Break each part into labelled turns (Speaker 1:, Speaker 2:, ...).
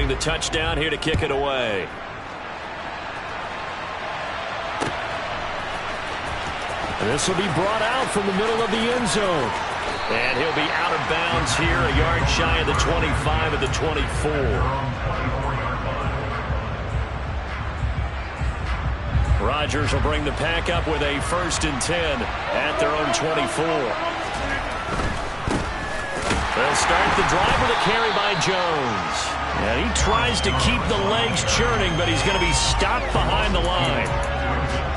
Speaker 1: following the touchdown here to kick it away. This will be brought out from the middle of the end zone. And he'll be out of bounds here, a yard shy of the 25 of the 24. Rodgers will bring the pack up with a 1st and 10 at their own 24. They'll start the drive with a carry by Jones. And he tries to keep the legs churning, but he's going to be stopped behind the line.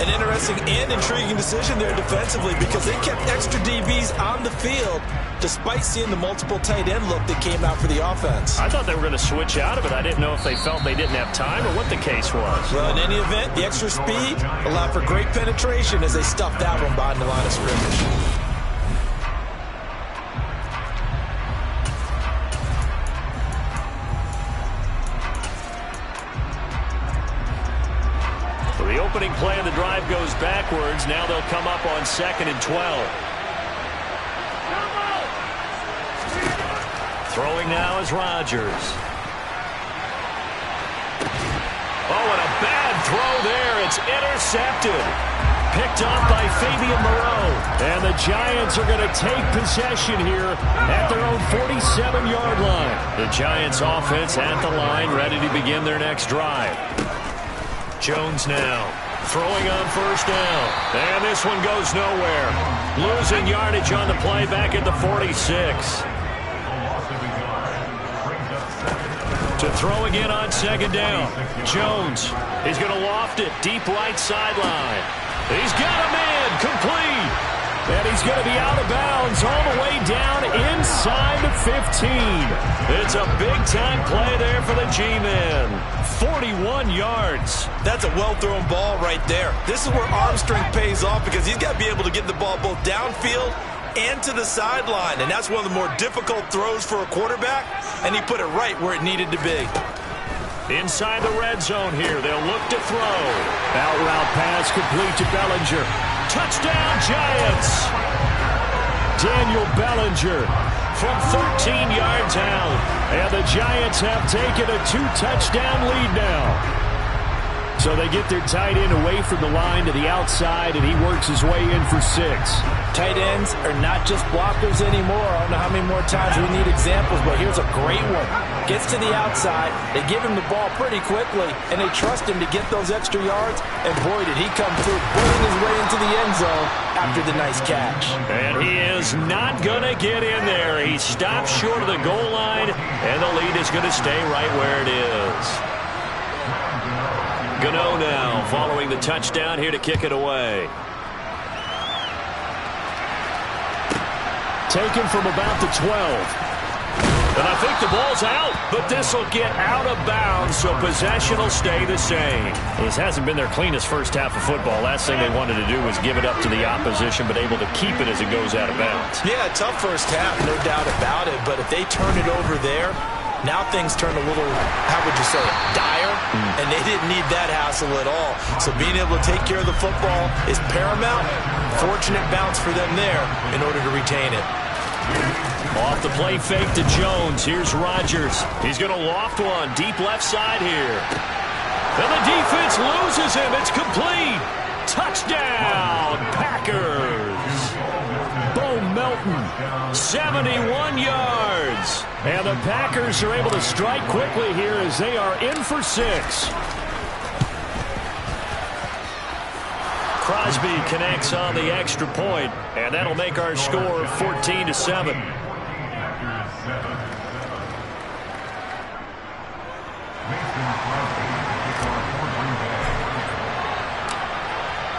Speaker 2: An interesting and intriguing decision there defensively because they kept extra DBs on the field despite seeing the multiple tight end look that came out for the offense.
Speaker 1: I thought they were going to switch out of it. I didn't know if they felt they didn't have time or what the case was.
Speaker 2: Well, in any event, the extra speed allowed for great penetration as they stuffed that one behind the line of scrimmage.
Speaker 1: The opening play of the drive goes backwards. Now they'll come up on 2nd and 12. Throwing now is Rodgers. Oh, and a bad throw there. It's intercepted. Picked off by Fabian Moreau. And the Giants are going to take possession here at their own 47-yard line. The Giants offense at the line, ready to begin their next drive. Jones now throwing on 1st down. And this one goes nowhere. Losing yardage on the play back at the 46. To throw again on 2nd down. Jones, he's going to loft it deep right sideline. He's got a man complete. And he's going to be out of bounds all the way down inside the 15. It's a big-time play there for the G-men. 41 yards.
Speaker 2: That's a well-thrown ball right there. This is where arm strength pays off because he's got to be able to get the ball both downfield and to the sideline. And that's one of the more difficult throws for a quarterback. And he put it right where it needed to be.
Speaker 1: Inside the red zone here. They'll look to throw. Out route pass complete to Bellinger. Touchdown, Giants! Daniel Bellinger from 13 yards out. And the Giants have taken a 2-touchdown lead now. So they get their tight end away from the line to the outside, and he works his way in for 6.
Speaker 2: Tight ends are not just blockers anymore. I don't know how many more times we need examples, but here's a great one. Gets to the outside, they give him the ball pretty quickly, and they trust him to get those extra yards, and boy, did he come through, bulling his way into the end zone after the nice catch.
Speaker 1: And he is not going to get in there. He stops short of the goal line, and the lead is going to stay right where it is. Gano now following the touchdown here to kick it away. Taken from about the 12. And I think the ball's out, but this will get out of bounds, so possession will stay the same. This hasn't been their cleanest first half of football. Last thing they wanted to do was give it up to the opposition, but able to keep it as it goes out of bounds.
Speaker 2: Yeah, tough first half, no doubt about it, but if they turn it over there, now things turn a little, how would you say it, dire, and they didn't need that hassle at all. So being able to take care of the football is paramount. Fortunate bounce for them there in order to retain it.
Speaker 1: Off the play fake to Jones. Here's Rodgers. He's going to loft one deep left side here. And the defense loses him. It's complete. Touchdown, Packers. Bo Melton, 71 yards. And the Packers are able to strike quickly here as they are in for 6. Crosby connects on the extra point, and that'll make our score 14-7.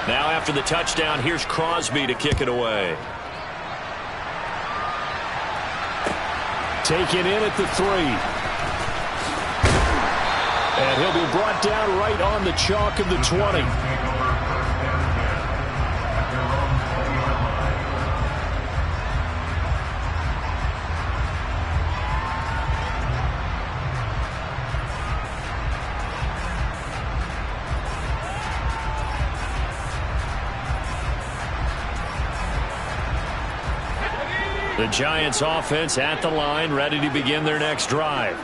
Speaker 1: Now after the touchdown, here's Crosby to kick it away. Taken in at the 3. And he'll be brought down right on the chalk of the 20. The Giants offense at the line, ready to begin their next drive.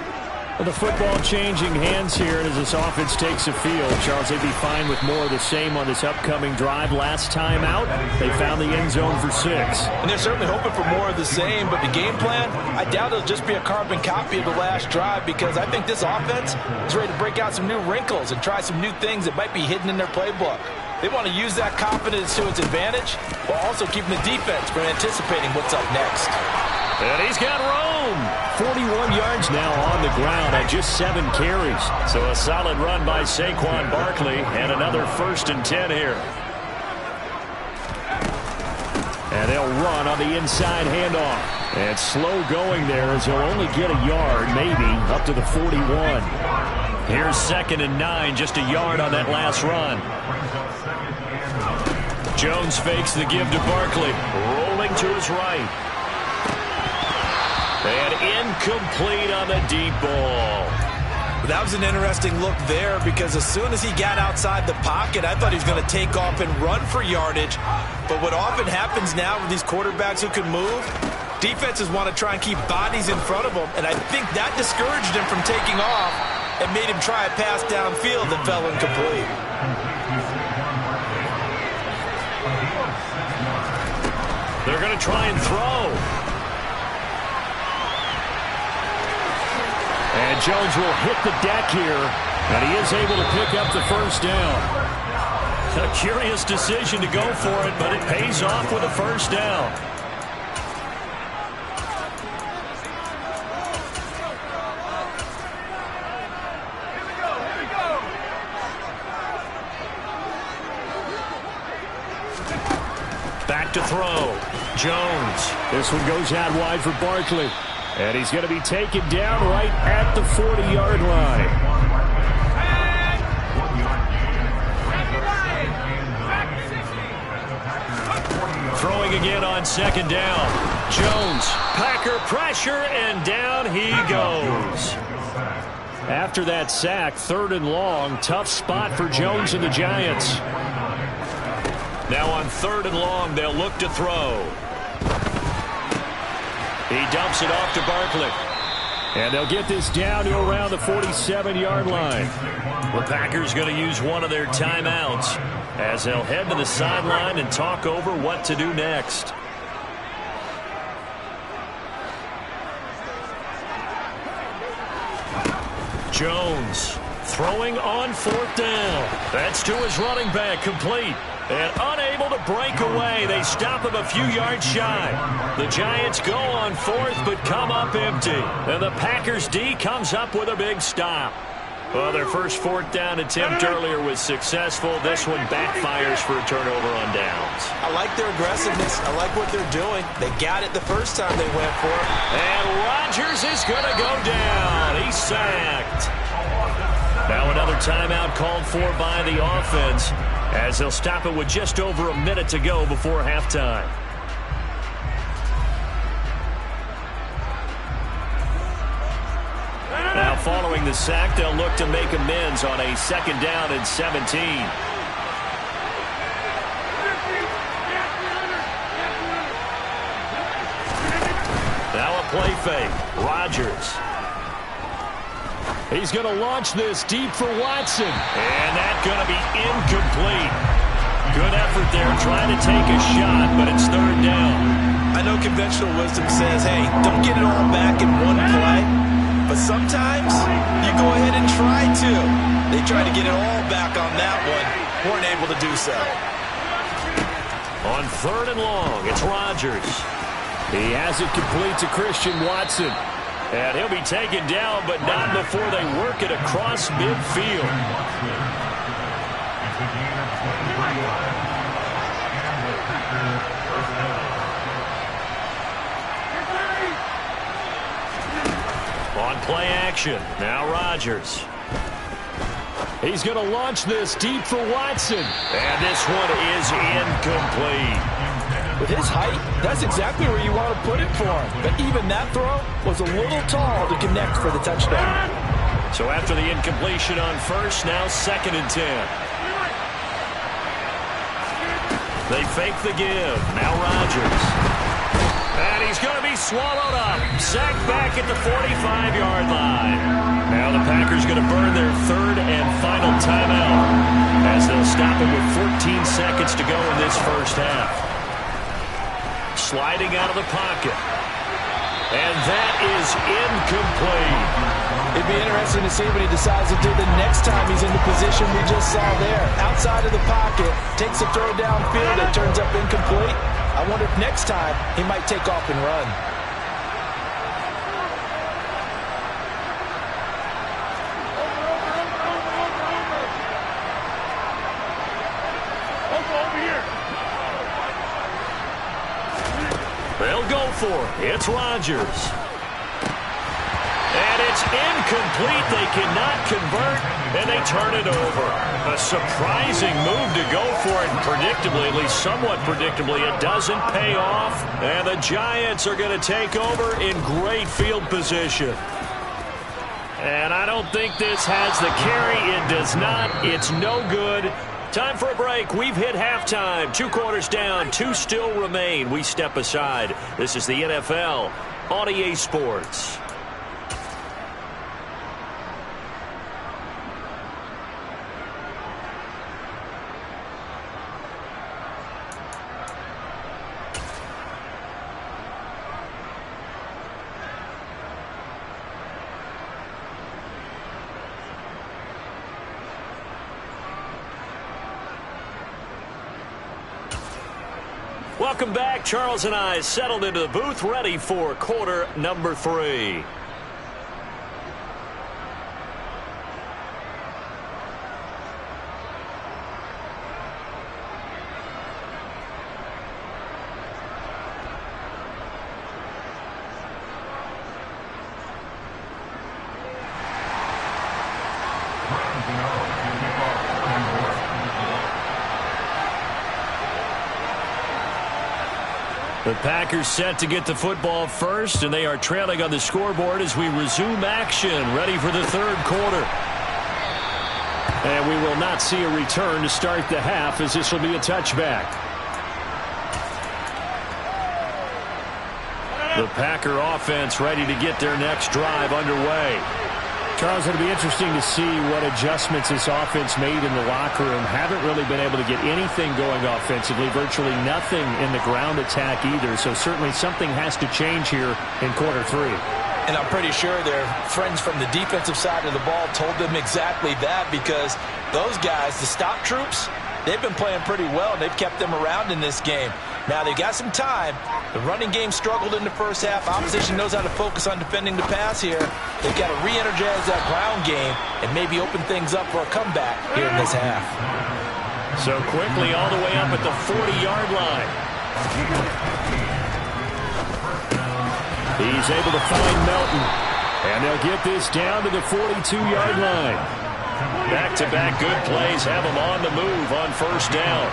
Speaker 1: The football changing hands here, and as this offense takes the field, Charles, they'd be fine with more of the same on this upcoming drive. Last time out, they found the end zone for 6.
Speaker 2: And they're certainly hoping for more of the same, but the game plan, I doubt it'll just be a carbon copy of the last drive, because I think this offense is ready to break out some new wrinkles and try some new things that might be hidden in their playbook. They want to use that confidence to its advantage, while also keeping the defense from anticipating what's up next.
Speaker 1: And he's got Rome. 41 yards now on the ground on just 7 carries. So a solid run by Saquon Barkley, and another 1st and 10 here. And they'll run on the inside handoff. And slow going there as he'll only get a yard, maybe, up to the 41. Here's 2nd and 9, just a yard on that last run. Jones fakes the give to Barkley, rolling to his right. And incomplete on the deep ball.
Speaker 2: That was an interesting look there, because as soon as he got outside the pocket, I thought he was going to take off and run for yardage. But what often happens now with these quarterbacks who can move, defenses want to try and keep bodies in front of them, and I think that discouraged him from taking off and made him try a pass downfield that fell incomplete.
Speaker 1: They're going to try and throw. And Jones will hit the deck here, and he is able to pick up the 1st down. A curious decision to go for it, but it pays off with a 1st down. Back to throw. Jones. This one goes out wide for Barkley. And he's going to be taken down right at the 40-yard line. Throwing again on 2nd down. Jones, Packer pressure, and down he goes. After that sack, 3rd and long, tough spot for Jones and the Giants. Now on 3rd and long, they'll look to throw. He dumps it off to Barkley. And they'll get this down to around the 47-yard line. The Packers going to use one of their timeouts as they'll head to the sideline and talk over what to do next. Jones throwing on 4th down. That's to his running back, complete. And unable to break away. They stop him a few yards shy. The Giants go on 4th, but come up empty. And the Packers D comes up with a big stop. Well, their first 4th down attempt earlier was successful. This one backfires for a turnover on downs.
Speaker 2: I like their aggressiveness. I like what they're doing. They got it the first time they went for it.
Speaker 1: And Rodgers is going to go down. He's sacked. Now another timeout called for by the offense, as they'll stop it with just over a minute to go before halftime. Now following the sack, they'll look to make amends on a 2nd down and 17. Now a play fake. Rodgers. He's going to launch this deep for Watson. And that's going to be incomplete. Good effort there trying to take a shot, but it's 3rd down.
Speaker 2: I know conventional wisdom says, hey, don't get it all back in one play. But sometimes you go ahead and try to. They tried to get it all back on that one. Weren't able to do so.
Speaker 1: On 3rd and long, it's Rodgers. He has it complete to Christian Watson. And he'll be taken down, but not before they work it across midfield. On play action, now Rodgers. He's going to launch this deep for Watson. And this one is incomplete.
Speaker 2: With his height, that's exactly where you want to put it for him. But even that throw was a little tall to connect for the touchdown.
Speaker 1: So after the incompletion on 1st, now 2nd and 10. They fake the give. Now Rodgers. And he's going to be swallowed up. Sacked back at the 45-yard line. Now the Packers going to burn their third and final timeout as they'll stop him with 14 seconds to go in this first half. Sliding out of the pocket. And that is incomplete.
Speaker 2: It'd be interesting to see what he decides to do the next time he's in the position we just saw there. Outside of the pocket, takes a throw downfield that turns up incomplete. I wonder if next time he might take off and run.
Speaker 1: They'll go for it. It's Rodgers. And it's incomplete. They cannot convert, and they turn it over. A surprising move to go for it, and predictably, at least somewhat predictably, it doesn't pay off. And the Giants are going to take over in great field position. And I don't think this has the carry. It does not. It's no good. Time for a break. We've hit halftime. 2 quarters down. 2 still remain. We step aside. This is the NFL on EA Sports. Welcome back. Charles and I settled into the booth, ready for quarter number 3. The Packers set to get the football first, and they are trailing on the scoreboard as we resume action, ready for the third quarter. And we will not see a return to start the half, as this will be a touchback. The Packer offense ready to get their next drive underway. Charles, it'll be interesting to see what adjustments this offense made in the locker room. Haven't really been able to get anything going offensively, virtually nothing in the ground attack either. So certainly something has to change here in quarter 3.
Speaker 2: And I'm pretty sure their friends from the defensive side of the ball told them exactly that, because those guys, the stop troops, they've been playing pretty well, and they've kept them around in this game. Now, they've got some time. The running game struggled in the first half. Opposition knows how to focus on defending the pass here. They've got to re-energize that ground game and maybe open things up for a comeback here in this half.
Speaker 1: So quickly all the way up at the 40-yard line. He's able to find Melton. And they'll get this down to the 42-yard line. Back-to-back good plays have them on the move on first down.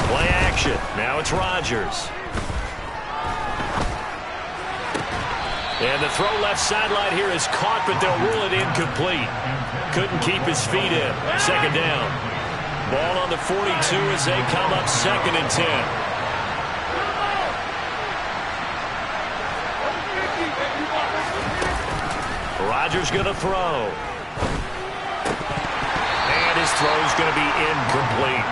Speaker 1: Play action. Now it's Rodgers. And the throw left sideline here is caught, but they'll rule it incomplete. Couldn't keep his feet in. Second down. Ball on the 42 as they come up 2nd and 10. Rodgers going to throw. And his throw's going to be incomplete.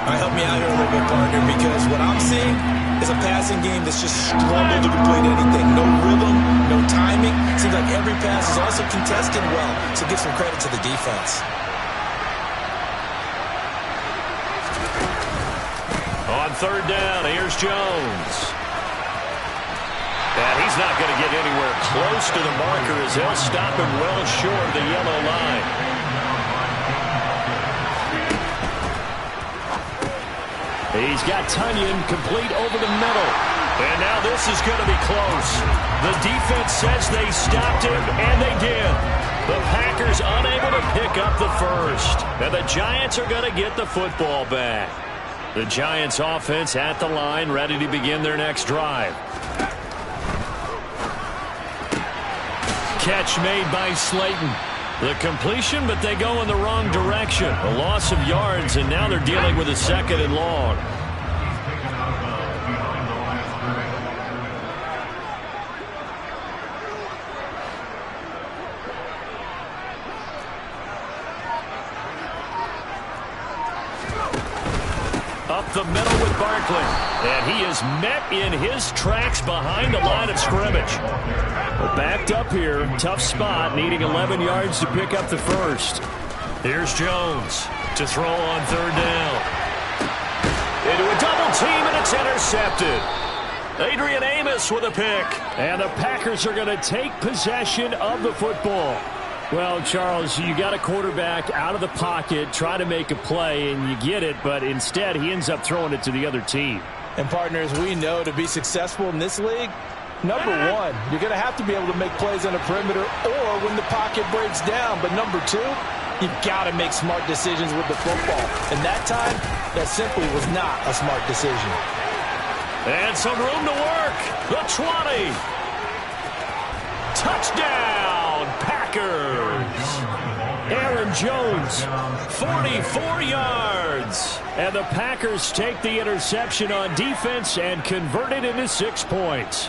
Speaker 2: All right, help me out here a little bit, partner, because what I'm seeing is a passing game that's just struggled to complete anything. No rhythm, no timing. Seems like every pass is also contested well, so give some credit to the defense.
Speaker 1: On third down, here's Jones. And he's not going to get anywhere close to the marker as they'll stop him well short of the yellow line. He's got Tunyon complete over the middle. And now this is going to be close. The defense says they stopped him, and they did. The Packers unable to pick up the first. And the Giants are going to get the football back. The Giants offense at the line, ready to begin their next drive. Catch made by Slayton. The completion, but they go in the wrong direction. A loss of yards, and now they're dealing with a 2nd and long. Up the middle with Barkley. And he is met in his tracks behind the line of scrimmage. Well, backed up here. Tough spot, needing 11 yards to pick up the first. Here's Jones to throw on 3rd down. Into a double team, and it's intercepted. Adrian Amos with a pick. And the Packers are going to take possession of the football. Well, Charles, you got a quarterback out of the pocket, try to make a play, and you get it, but instead he ends up throwing it to the other team.
Speaker 2: And partners, we know to be successful in this league, number one, you're going to have to be able to make plays on the perimeter or when the pocket breaks down. But number two, you've got to make smart decisions with the football. And that time, that simply was not a smart decision.
Speaker 1: And some room to work. The 20. Touchdown, Packers. Aaron Jones, 44 yards. And the Packers take the interception on defense and convert it into 6 points.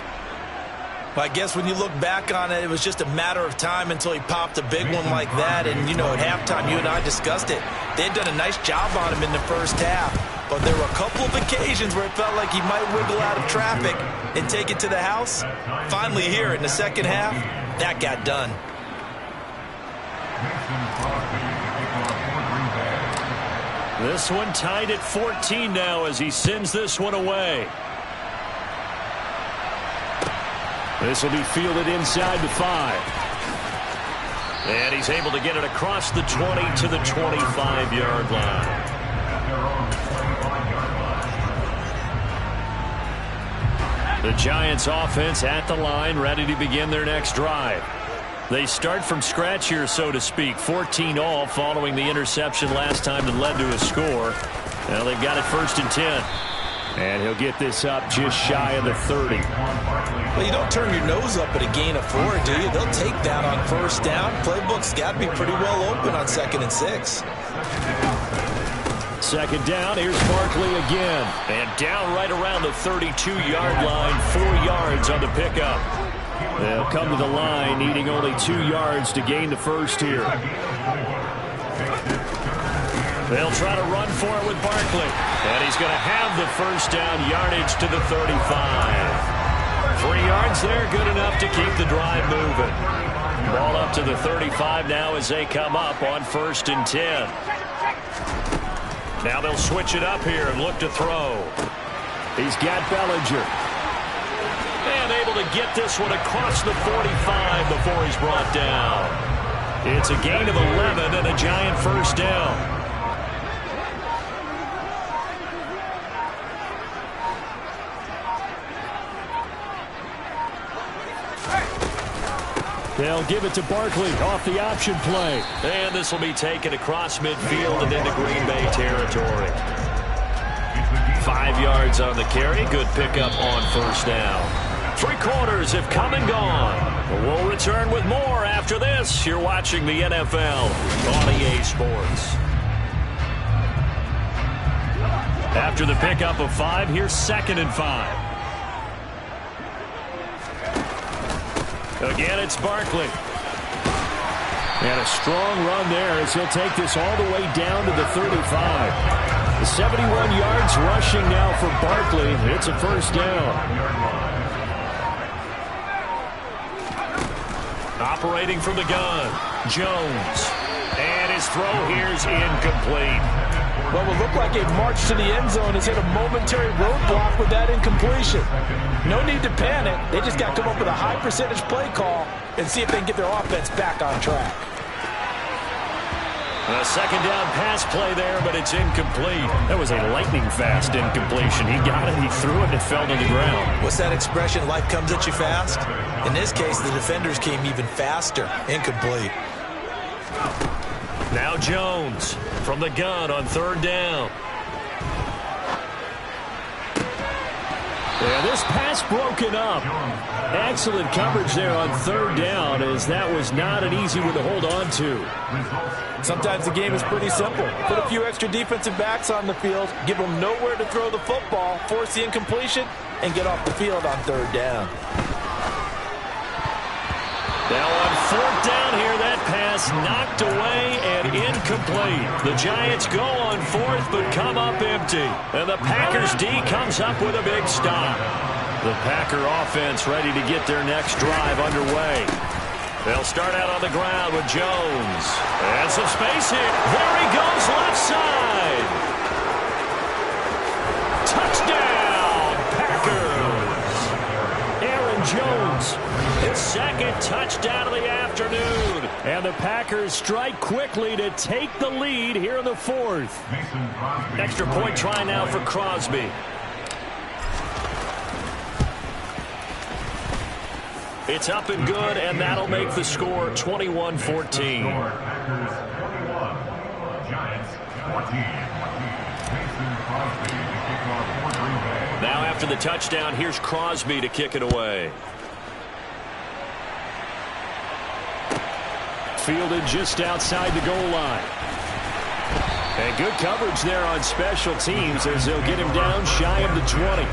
Speaker 2: Well, I guess when you look back on it, it was just a matter of time until he popped a big one like that. And, you know, at halftime, you and I discussed it. They had done a nice job on him in the first half. But there were a couple of occasions where it felt like he might wiggle out of traffic and take it to the house. Finally here in the second half, that got done.
Speaker 1: This one tied at 14 now as he sends this one away. This will be fielded inside the 5. And he's able to get it across the 20 to the 25-yard line. The Giants offense at the line, ready to begin their next drive. They start from scratch here, so to speak. 14 all following the interception last time that led to a score. Now they've got it 1st and 10. And he'll get this up just shy of the 30.
Speaker 2: Well, you don't turn your nose up at a gain of 4, do you? They'll take that on 1st down. Playbook's got to be pretty well open on 2nd and 6.
Speaker 1: 2nd down, here's Barkley again. And down right around the 32-yard line, 4 yards on the pickup. They'll come to the line, needing only 2 yards to gain the first here. They'll try to run for it with Barkley. And he's going to have the 1st down yardage to the 35. 3 yards there, good enough to keep the drive moving. Ball up to the 35 now as they come up on 1st and 10. Now they'll switch it up here and look to throw. He's got Bellinger. And able to get this one across the 45 before he's brought down. It's a gain of 11 and a Giant 1st down. They'll give it to Barkley off the option play. And this will be taken across midfield and into Green Bay territory. 5 yards on the carry. Good pickup on 1st down. 3 quarters have come and gone. We'll return with more after this. You're watching the NFL on EA Sports. After the pickup of 5, here's 2nd and 5. Again, it's Barkley. And a strong run there as he'll take this all the way down to the 35. 71 yards rushing now for Barkley. It's a 1st down. Operating from the gun, Jones. And his throw here is incomplete.
Speaker 2: Well, it looked like a march to the end zone has hit a momentary roadblock with that incompletion. No need to panic. They just got to come up with a high percentage play call and see if they can get their offense back on track.
Speaker 1: A 2nd down pass play there, but it's incomplete. That was a lightning-fast incompletion. He got it, he threw it, and it fell to the ground.
Speaker 2: What's that expression, life comes at you fast? In this case, the defenders came even faster. Incomplete.
Speaker 1: Now Jones from the gun on 3rd down. And this pass broken up. Excellent coverage there on third down, as that was not an easy one to hold on to.
Speaker 2: Sometimes the game is pretty simple. Put a few extra defensive backs on the field, give them nowhere to throw the football, force the incompletion, and get off the field on third down.
Speaker 1: Now on fourth down here, that pass knocked away and incomplete. The Giants go on fourth but come up empty. And the Packers D comes up with a big stop. The Packer offense ready to get their next drive underway. They'll start out on the ground with Jones. And some space here. There he goes, left side. Touchdown, Packers. Aaron Jones, his second touchdown of the afternoon. And the Packers strike quickly to take the lead here in the fourth. Extra point try now for Crosby. It's up and good, and that'll make the score 21-14. Now after the touchdown, here's Crosby to kick it away. Fielded just outside the goal line. And good coverage there on special teams as they'll get him down shy of the 20.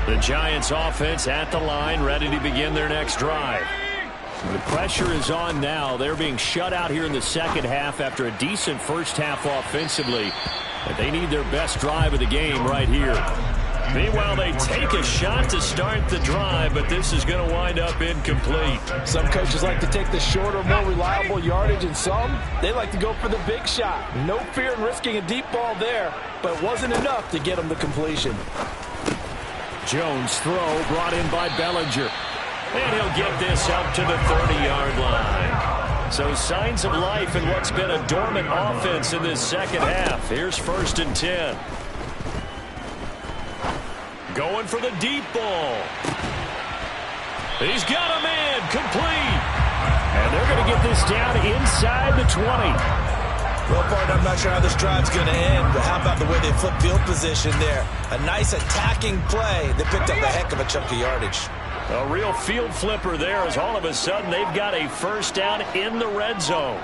Speaker 1: The Giants offense at the line, ready to begin their next drive. The pressure is on now. They're being shut out here in the second half after a decent first half offensively. But they need their best drive of the game right here. Meanwhile, they take a shot to start the drive, but this is going to wind up incomplete.
Speaker 2: Some coaches like to take the shorter, more reliable yardage, and some, they like to go for the big shot. No fear in risking a deep ball there, but it wasn't enough to get them the completion.
Speaker 1: Jones throw brought in by Bellinger. And he'll get this up to the 30-yard line. So signs of life in what's been a dormant offense in this second half. Here's 1st and 10. Going for the deep ball. He's got him in. Complete. And they're going to get this down inside the 20.
Speaker 2: Well, partner, I'm not sure how this drive's going to end, but how about the way they flip field position there? A nice attacking play. They picked up a heck of a chunk of yardage.
Speaker 1: A real field flipper there as all of a sudden they've got a first down in the red zone.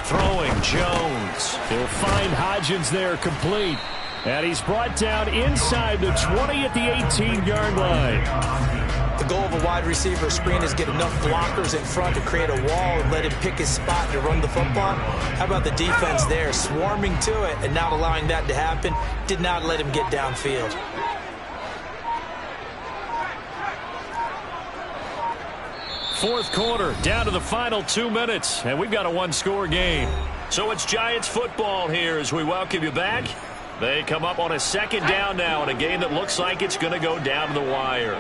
Speaker 1: Throwing Jones. He'll find Hodgins there complete. And he's brought down inside the 20 at the 18-yard line.
Speaker 2: The goal of a wide receiver screen is get enough blockers in front to create a wall and let him pick his spot to run the football. How about the defense there, swarming to it and not allowing that to happen? Did not let him get downfield.
Speaker 1: Fourth quarter, down to the final 2 minutes, and we've got a one-score game. So it's Giants football here as we welcome you back. They come up on a second down now in a game that looks like it's going to go down to the wire.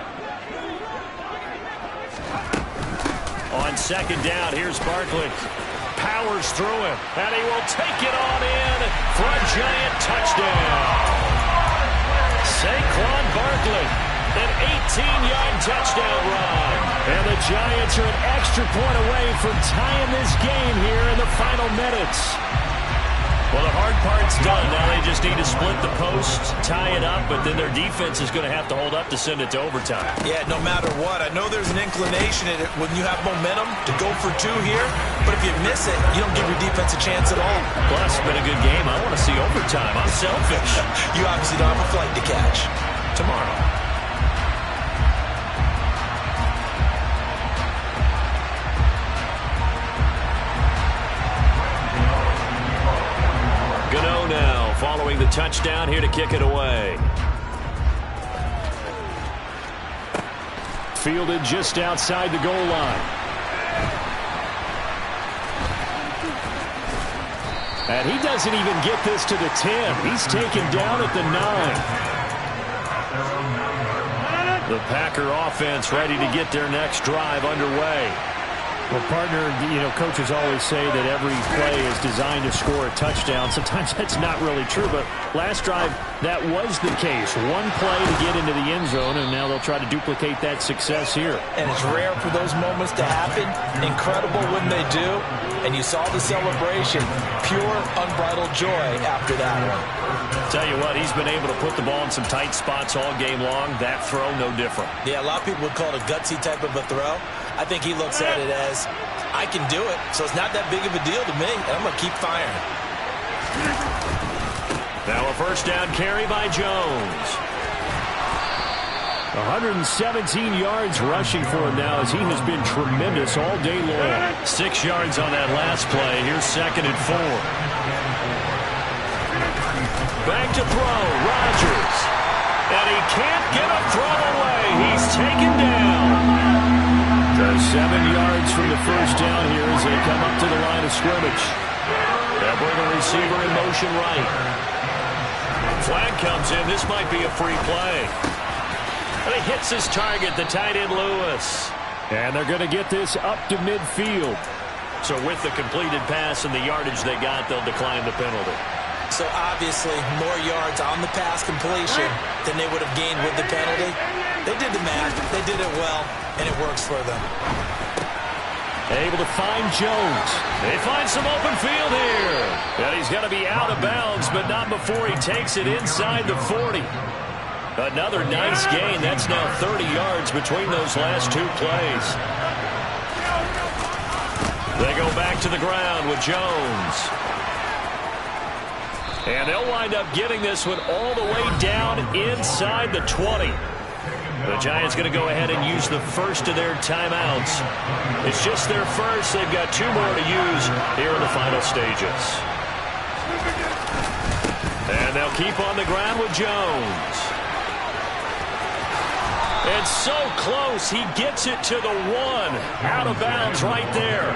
Speaker 1: On second down, here's Barkley. Powers through him, and he will take it on in for a Giant touchdown. Saquon Barkley, an 18-yard touchdown run. And the Giants are an extra point away from tying this game here in the final minutes. Well, the hard part's done. Now they just need to split the post, tie it up, but then their defense is going to have to hold up to send it to overtime.
Speaker 2: Yeah, no matter what. I know there's an inclination in it when you have momentum to go for two here, but if you miss it, you don't give your defense a chance at all.
Speaker 1: Plus, it's been a good game. I want to see overtime. I'm selfish.
Speaker 2: You obviously don't have a flight to catch.
Speaker 1: Tomorrow. Gano now following the touchdown here to kick it away. Fielded just outside the goal line. And he doesn't even get this to the 10. He's taken down at the 9. The Packer offense ready to get their next drive underway. Well, partner, coaches always say that every play is designed to score a touchdown. Sometimes that's not really true, but last drive, that was the case. One play to get into the end zone, and now they'll try to duplicate that success here.
Speaker 2: And it's rare for those moments to happen. Incredible when they do. And you saw the celebration. Pure, unbridled joy after that one.
Speaker 1: Tell you what, he's been able to put the ball in some tight spots all game long. That throw, no different.
Speaker 2: Yeah, a lot of people would call it a gutsy type of a throw. I think he looks at it as, I can do it, so it's not that big of a deal to me, and I'm going to keep firing.
Speaker 1: Now a first down carry by Jones. 117 yards rushing for him now as he has been tremendous all day long. 6 yards on that last play. Here's 2nd and 4. Back to throw, Rodgers. And he can't get a throw away. He's taken down. 7 yards from the first down here as they come up to the line of scrimmage. They'll bring a receiver in motion right. Flag comes in. This might be a free play. And he hits his target, the tight end Lewis. And they're going to get this up to midfield. So with the completed pass and the yardage they got, they'll decline the penalty.
Speaker 2: So obviously more yards on the pass completion than they would have gained with the penalty. They did the math. They did it well, and it works for them.
Speaker 1: Able to find Jones. They find some open field here. And he's going to be out of bounds, but not before he takes it inside the 40. Another nice gain. That's now 30 yards between those last 2 plays. They go back to the ground with Jones. And they'll wind up getting this one all the way down inside the 20. The Giants going to go ahead and use the first of their timeouts. It's just their first. They've got 2 more to use here in the final stages. And they'll keep on the ground with Jones. And so close, he gets it to the 1. Out of bounds right there.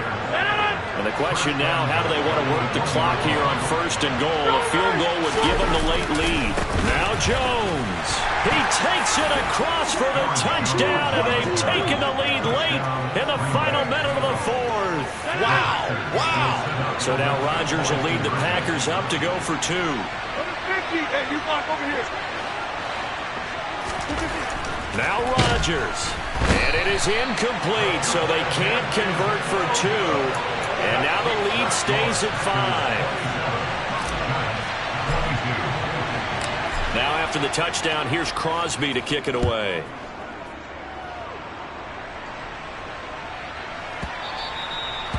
Speaker 1: And the question now, how do they want to work the clock here on 1st and goal? A field goal would give them the late lead. Now Jones. He takes it across for the touchdown, and they've taken the lead late in the final minute of the 4th.
Speaker 2: Wow. Wow.
Speaker 1: So now Rodgers will lead the Packers up to go for 2. Now Rodgers. And it is incomplete, so they can't convert for 2. And now the lead stays at 5. Now after the touchdown, here's Crosby to kick it away.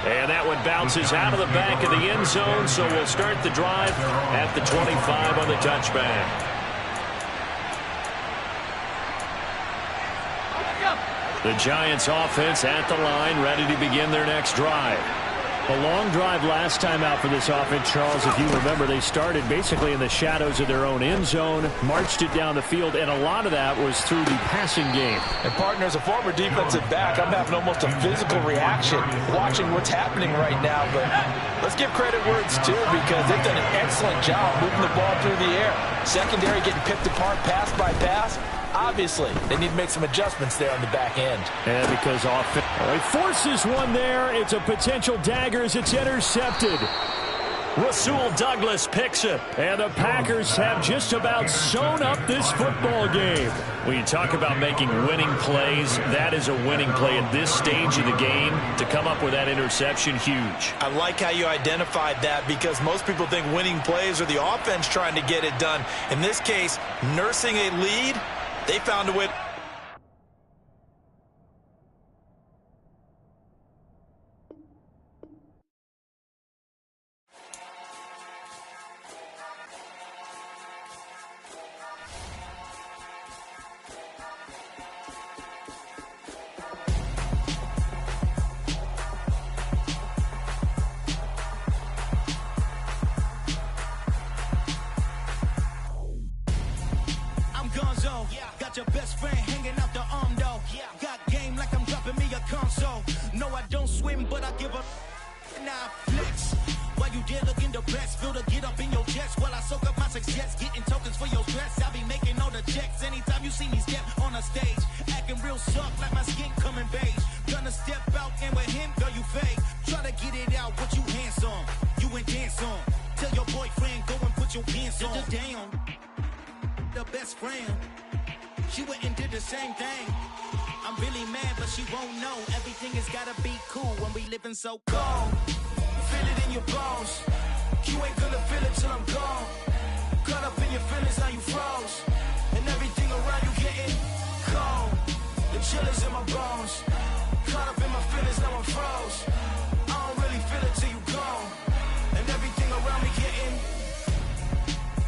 Speaker 1: And that one bounces out of the back of the end zone, so we'll start the drive at the 25 on the touchback. The Giants offense at the line, ready to begin their next drive. A long drive last time out for this offense, Charles. If you remember, they started basically in the shadows of their own end zone, marched it down the field, and a lot of that was through the passing game.
Speaker 2: And partner, as a former defensive back, I'm having almost a physical reaction watching what's happening right now. But let's give credit where it's due, because they've done an excellent job moving the ball through the air. Secondary getting picked apart pass by pass. Obviously, they need to make some adjustments there on the back end.
Speaker 1: And because he forces one there, it's a potential dagger as it's intercepted. Rasul Douglas picks it, and the Packers have just about sewn up this football game. When you talk about making winning plays, that is a winning play at this stage of the game. To come up with that interception, huge.
Speaker 2: I like how you identified that, because most people think winning plays are the offense trying to get it done. In this case, nursing a lead, they found a way.
Speaker 3: Your best friend hanging out the arm though. Got game like I'm dropping me a console. No, I don't swim, but I give up. Now flex. While you there looking the best, feel the get up in your chest while I soak up my success, getting tokens for your stress. I be making all the checks anytime you see me step on a stage, acting real soft like my skin coming beige. gonna step out and with him, girl, you fake. Try to get it out, but you handsome. You ain't dance on. Tell your boyfriend, go and put your pants on. Damn, the best friend. She went and did the same thing. I'm really mad, but she won't know. Everything has gotta be cool when we living so cold. Feel it in your bones. You ain't gonna feel it till I'm gone. Caught up in your feelings, now you froze. And everything around you getting cold. The chill is in my bones. Caught up in my feelings, now I'm froze. I don't really feel it till you gone. And everything around me getting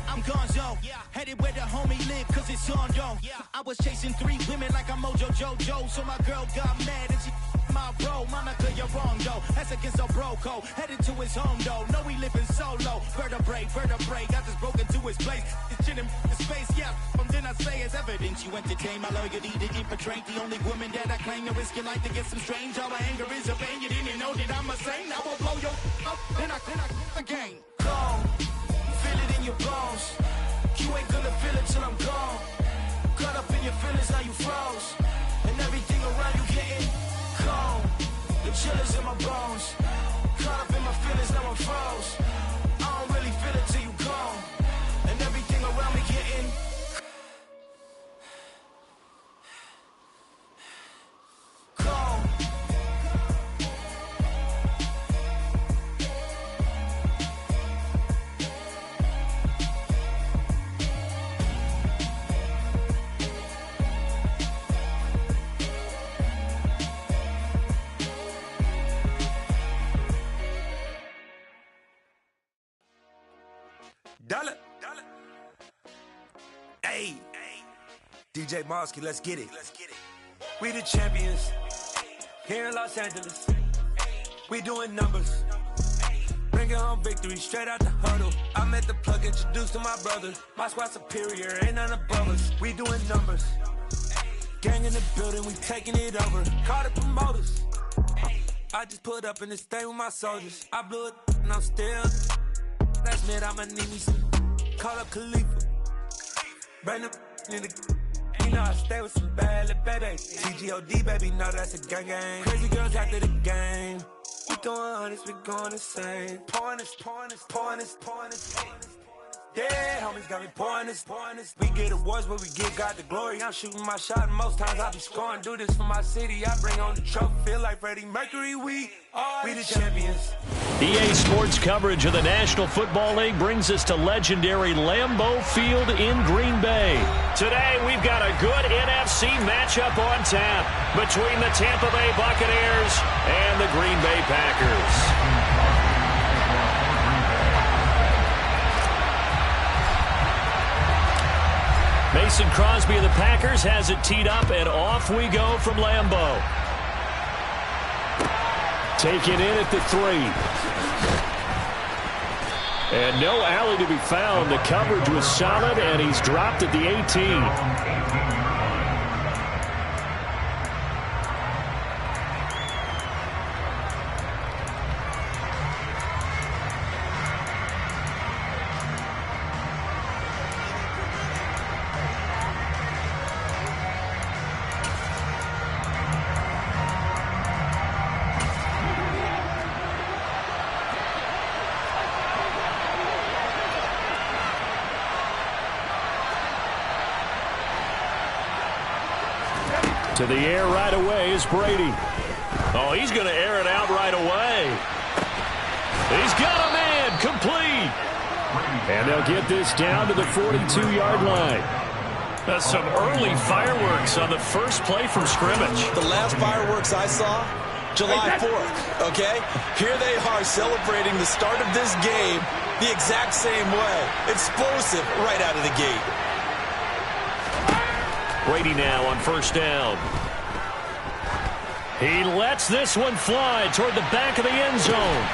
Speaker 3: I'm gonzo, headed where the homie live, cause it's on, yo. I was chasing 3 women like I'm Mojo Jojo, so my girl got mad and she my bro. Monica, you're wrong, though. That's against a bro code. Headed to his home, though. No, he living solo. Vertebrae, I just broke into his place. It's chin in his face, yeah. Then I say it's evidence you entertain my loyalty to infiltrate. The only woman that I claim to risk your life to get some strange. All my anger is a pain. You didn't know that I'm a saint. I will blow your up, then I again. Go. Feel it in your bones. You ain't gonna feel it till I'm gone. Caught up in your feelings, now you froze. And everything around you getting cold. The chill is in my bones. Caught up in my feelings, now I'm froze. I don't really feel it till you gone. And everything around me getting cold.
Speaker 4: Dollar. Hey, DJ Mosky, let's get it. We the champions here in Los Angeles. We doing numbers. Bringing home victory straight out the huddle. I met the plug, introduced to my brother. My squad superior, ain't none above us. We doing numbers. Gang in the building, we taking it over. Call the promoters. I just put up in this thing with my soldiers. I blew it and I'm still. Last minute I'ma need me some. Call up Khalifa. Brand up in the. You know I stay with some bad little baby. TGOD baby, know that's a gang gang. Crazy girls after the game. We doing honest, we going insane. Pouring this. Yeah, homies got me pouring this. We get awards, but we give God the glory. I'm shooting my shot, and most times I be scoring. Do this for my city, I bring on the trophy. Feel like Freddie Mercury, we the champions.
Speaker 1: EA Sports coverage of the National Football League brings us to legendary Lambeau Field in Green Bay. Today, we've got a good NFC matchup on tap between the Tampa Bay Buccaneers and the Green Bay Packers. Mason Crosby of the Packers has it teed up, and off we go from Lambeau. Taken in at the 3. And no alley to be found. The coverage was solid, and he's dropped at the 18. To the air right away is Brady. Oh, he's going to air it out right away. He's got a man, complete. And they'll get this down to the 42-yard line. That's some early fireworks on the first play from scrimmage.
Speaker 5: The last fireworks I saw, July 4th, okay? Here they are celebrating the start of this game the exact same way. Explosive right out of the gate.
Speaker 1: Brady now on first down. He lets this one fly toward the back of the end zone.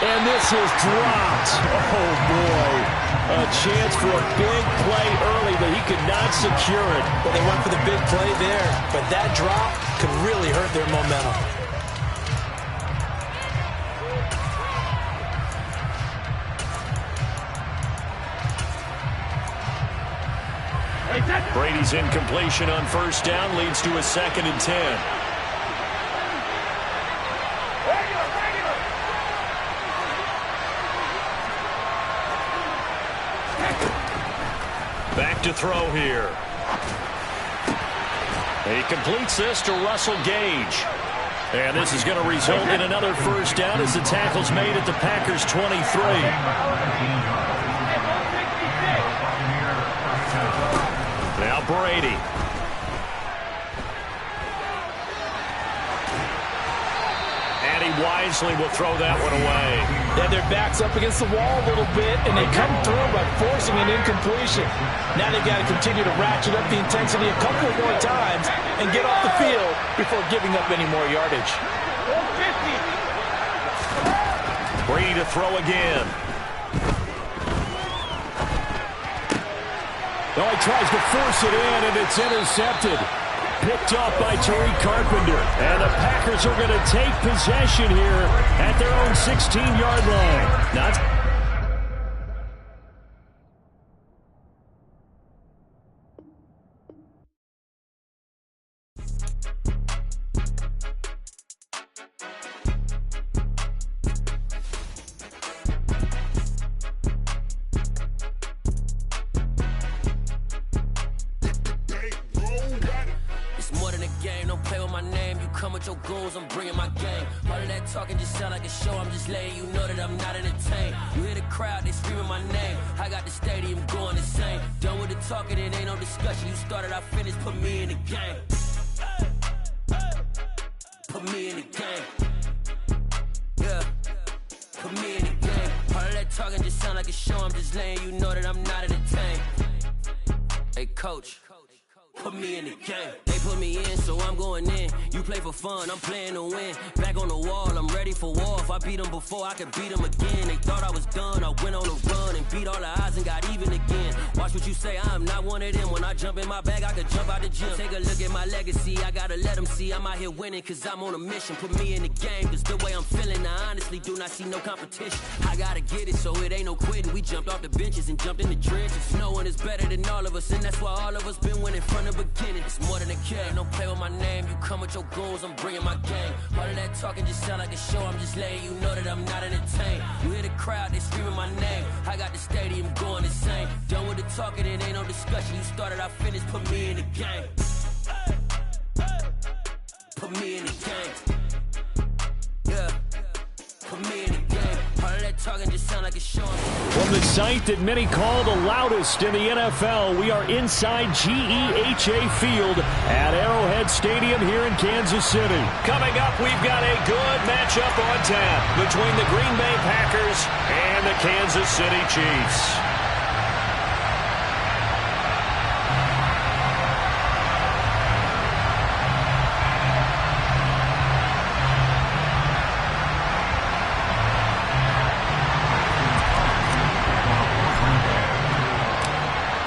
Speaker 1: And this is dropped. Oh, boy. A chance for a big play early, but he could not secure it.
Speaker 2: Well, they went for the big play there, but that drop could really hurt their momentum.
Speaker 1: Brady's incompletion on first down leads to a 2nd and 10. back to throw here. He completes this to Russell Gage. And this is going to result in another first down as the tackle's made at the Packers' 23. Now Brady. And he wisely will throw that one away.
Speaker 2: And their back's up against the wall a little bit, and they come through by forcing an incompletion. Now they've got to continue to ratchet up the intensity a couple more times and get off the field before giving up any more yardage.
Speaker 1: Brady to throw again.
Speaker 6: Oh, he tries to force it in, and it's intercepted. Picked off by Tariq Carpenter. And the Packers are going to take possession here at their own 16-yard line. Not
Speaker 7: your goons, I'm bringing my game. All of that talking just sound like a show. I'm just letting you know that I'm not entertained. You hear the crowd, they screaming my name. I got the stadium going insane. Done with the talking, it ain't no discussion. You started, I finished, put me in the game. Put me in the game. Yeah, put me in the game. All of that talking just sound like a show. I'm just letting you know that I'm not entertained. Hey, coach. Put me in the game. They put me in, so I'm going in. You play for fun, I'm playing to win. Back on the wall, I'm ready for war. If I beat them before, I could beat them again. They thought I was done, I went on a run and beat all the odds and got even again. Watch what you say, I'm not one of them. When I jump in my bag, I could jump out the gym. Take a look at my legacy, I gotta let them see I'm out here winning, cause I'm on a mission. Put me in the game, cause the way I'm feeling, I honestly do not see no competition. I gotta get it, so it ain't no quitting. We jumped off the benches and jumped in the trenches. No one is better than all of us, and that's why all of us been winning from the beginning. It's more than a game, don't play with my name. You come with your goons, I'm bringing my game. All of that talking just sound like a show. I'm just letting you know that I'm not entertained. You hear the crowd, they screaming my name. I got the stadium going insane. Done with the talking, it ain't no discussion. You started, I finished, put me in the game. Put me in the game. Yeah, put me in the game. All of that talking just sound like a show.
Speaker 1: From the site that many call the loudest in the NFL, we are inside GEHA Field at Arrowhead Stadium here in Kansas City. Coming up, we've got a good matchup on tap between the Green Bay Packers and the Kansas City Chiefs.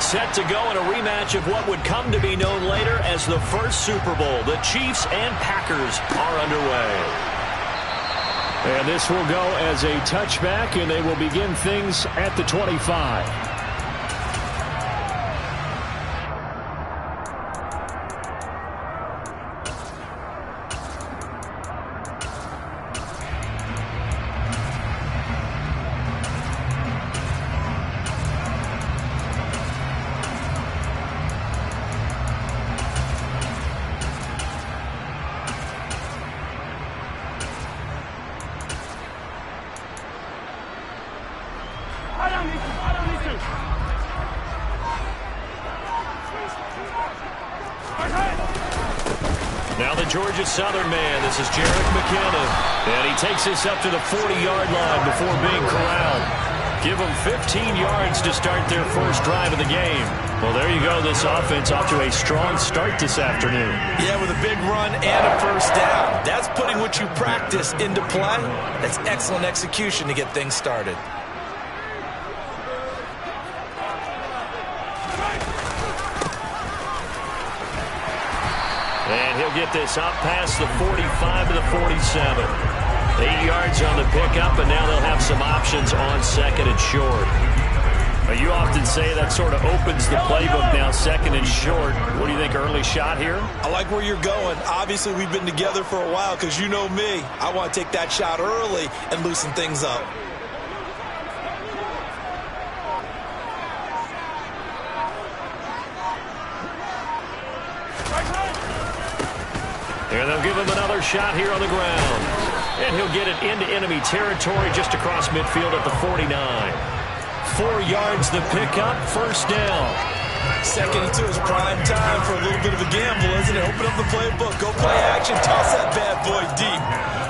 Speaker 1: Set to go in a rematch of what would come to be known later as the first Super Bowl. The Chiefs and Packers are underway. And this will go as a touchback, and they will begin things at the 25. Now the Georgia Southern man, this is Jerick McKinnon. And he takes this up to the 40-yard line before being corralled. Give them 15 yards to start their first drive of the game. Well, there you go. This offense off to a strong start this afternoon.
Speaker 5: Yeah, with a big run and a first down. That's putting what you practice into play. That's excellent execution to get things started.
Speaker 1: And he'll get this up past the 45 to the 47. 8 yards on the pickup, and now they'll have some options on second and short. You often say that sort of opens the playbook now, second and short. What do you think, early shot here?
Speaker 5: I like where you're going. Obviously, we've been together for a while because you know me. I want to take that shot early and loosen things up.
Speaker 1: And they'll give him another shot here on the ground. And he'll get it into enemy territory just across midfield at the 49. 4 yards the pickup, first down.
Speaker 5: Second and 2 is prime time for a little bit of a gamble, isn't it? Open up the playbook, go play action, toss that bad boy deep.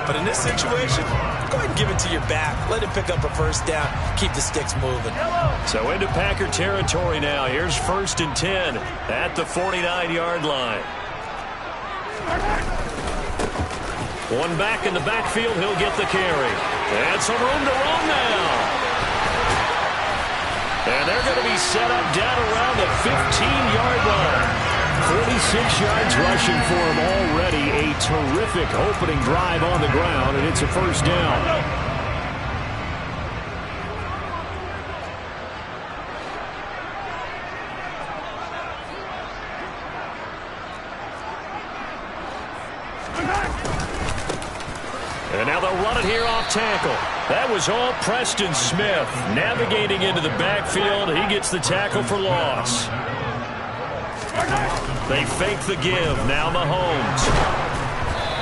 Speaker 5: But in this situation, go ahead and give it to your back. Let him pick up a first down. Keep the sticks moving.
Speaker 1: So into Packer territory now. Here's 1st and 10 at the 49-yard line. One back in the backfield. He'll get the carry. And some room to run now. And they're going to be set up down around the 15-yard line. 46 yards rushing for him already. A terrific opening drive on the ground, and it's a first down. And now they'll run it here off tackle. That was all Preston Smith. Navigating into the backfield. He gets the tackle for loss. They fake the give. Now Mahomes.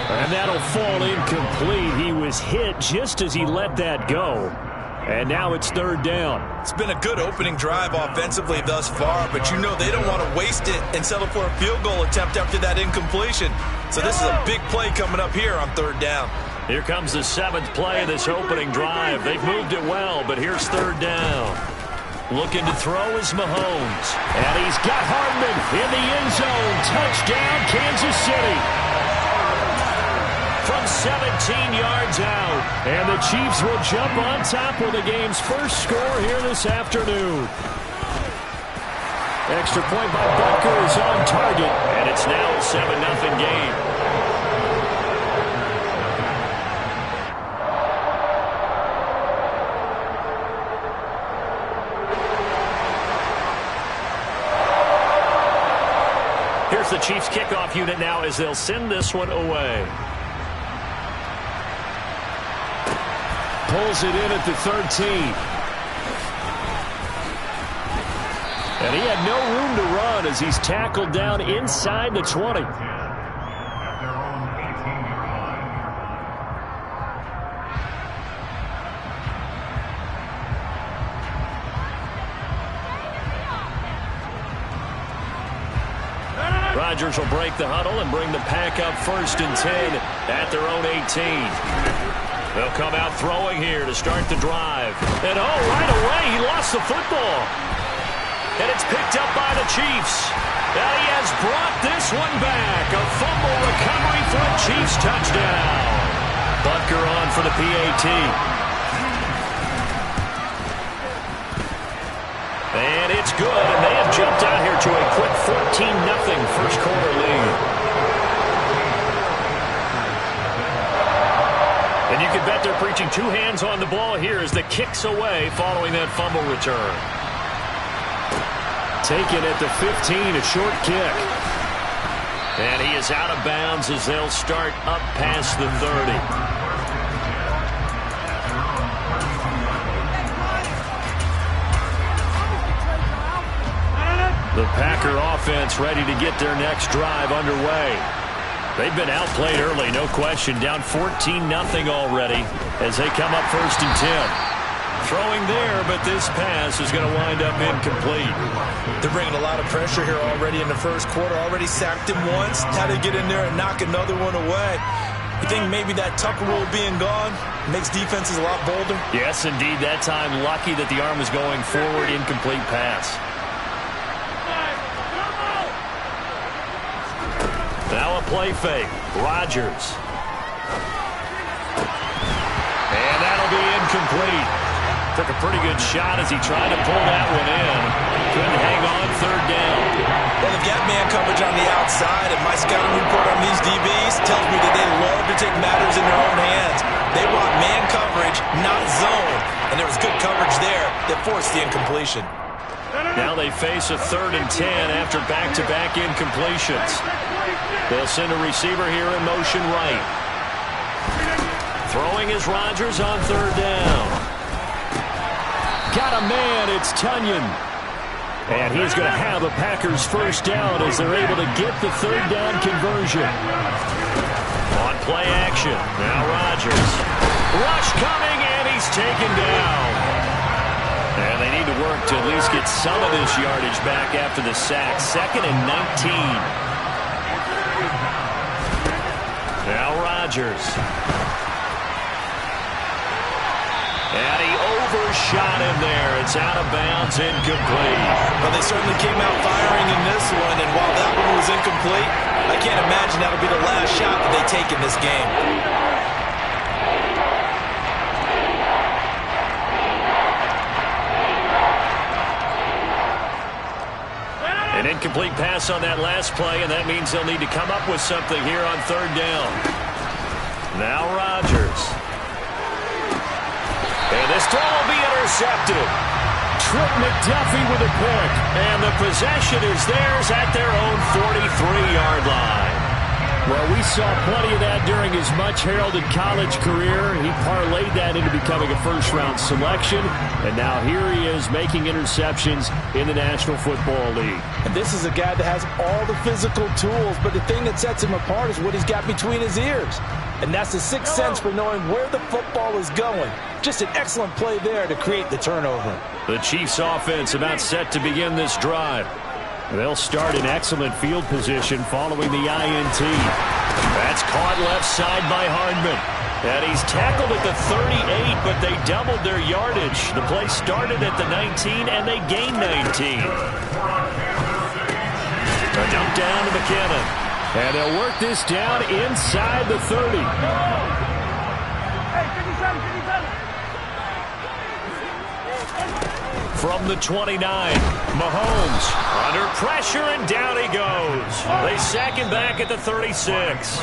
Speaker 1: And that'll fall incomplete. He was hit just as he let that go. And now it's 3rd down.
Speaker 5: It's been a good opening drive offensively thus far, but you know they don't want to waste it and settle for a field goal attempt after that incompletion. So this is a big play coming up here on 3rd down.
Speaker 1: Here comes the 7th play of this opening drive. They've moved it well, but here's 3rd down. Looking to throw is Mahomes. And he's got Hardman in the end zone. Touchdown, Kansas City. From 17 yards out. And the Chiefs will jump on top with the game's first score here this afternoon. Extra point by Butker is on target. And it's now a 7-0 game. Here's the Chiefs kickoff unit now as they'll send this one away. Pulls it in at the 13. And he had no room to run as he's tackled down inside the 20. Rodgers will break the huddle and bring the pack up 1st and 10 at their own 18. They'll come out throwing here to start the drive. And right away he lost the football. And it's picked up by the Chiefs. And he has brought this one back. A fumble recovery for a Chiefs touchdown. Butker on for the PAT. And it's good, and they have jumped out here to a quick 14-0 first quarter lead. And you can bet they're preaching 2 hands on the ball here as the kick's away following that fumble return. Taken at the 15, a short kick. And he is out of bounds as they'll start up past the 30. The Packer offense ready to get their next drive underway. They've been outplayed early, no question. Down 14-0 already as they come up 1st and 10. Throwing there, but this pass is going to wind up incomplete.
Speaker 5: They're bringing a lot of pressure here already in the first quarter. Already sacked him once. Had to get in there and knock another one away. You think maybe that Tucker rule being gone makes defenses a lot bolder?
Speaker 1: Yes, indeed. That time, lucky that the arm was going forward, incomplete pass. Now a play fake. Rodgers. And that'll be incomplete. Took a pretty good shot as he tried to pull that one in. Couldn't hang on 3rd down.
Speaker 5: Well, they've got man coverage on the outside, and my scouting report on these DBs tells me that they love to take matters in their own hands. They want man coverage, not zone. And there was good coverage there that forced the incompletion.
Speaker 1: Now they face a 3rd and 10 after back-to-back incompletions. They'll send a receiver here in motion right. Throwing is Rodgers on 3rd down. Got a man, it's Tunyon. And he's going to have a Packers first down as they're able to get the third down conversion. On play action, now Rodgers. Rush coming, and he's taken down. And they need to work to at least get some of this yardage back after the sack. 2nd and 19. Now Rodgers. And he overshot him there. It's out of bounds, incomplete.
Speaker 5: Well, they certainly came out firing in this one, and while that one was incomplete, I can't imagine that'll be the last shot that they take in this game.
Speaker 1: An incomplete pass on that last play, and that means they'll need to come up with something here on third down. Now Rodgers. And this throw will be intercepted. Trip McDuffie with a pick. And the possession is theirs at their own 43-yard line. Well, we saw plenty of that during his much-heralded college career. He parlayed that into becoming a first-round selection. And now here he is making interceptions in the National Football League.
Speaker 2: And this is a guy that has all the physical tools, but the thing that sets him apart is what he's got between his ears. And that's the sixth sense for knowing where the football is going. Just an excellent play there to create the turnover.
Speaker 1: The Chiefs offense about set to begin this drive. They'll start in excellent field position following the INT. That's caught left side by Hardman. And he's tackled at the 38, but they doubled their yardage. The play started at the 19, and they gained 19. A dump down to McKinnon. And they'll work this down inside the 30. From the 29, Mahomes under pressure, and down he goes. They sack him back at the 36.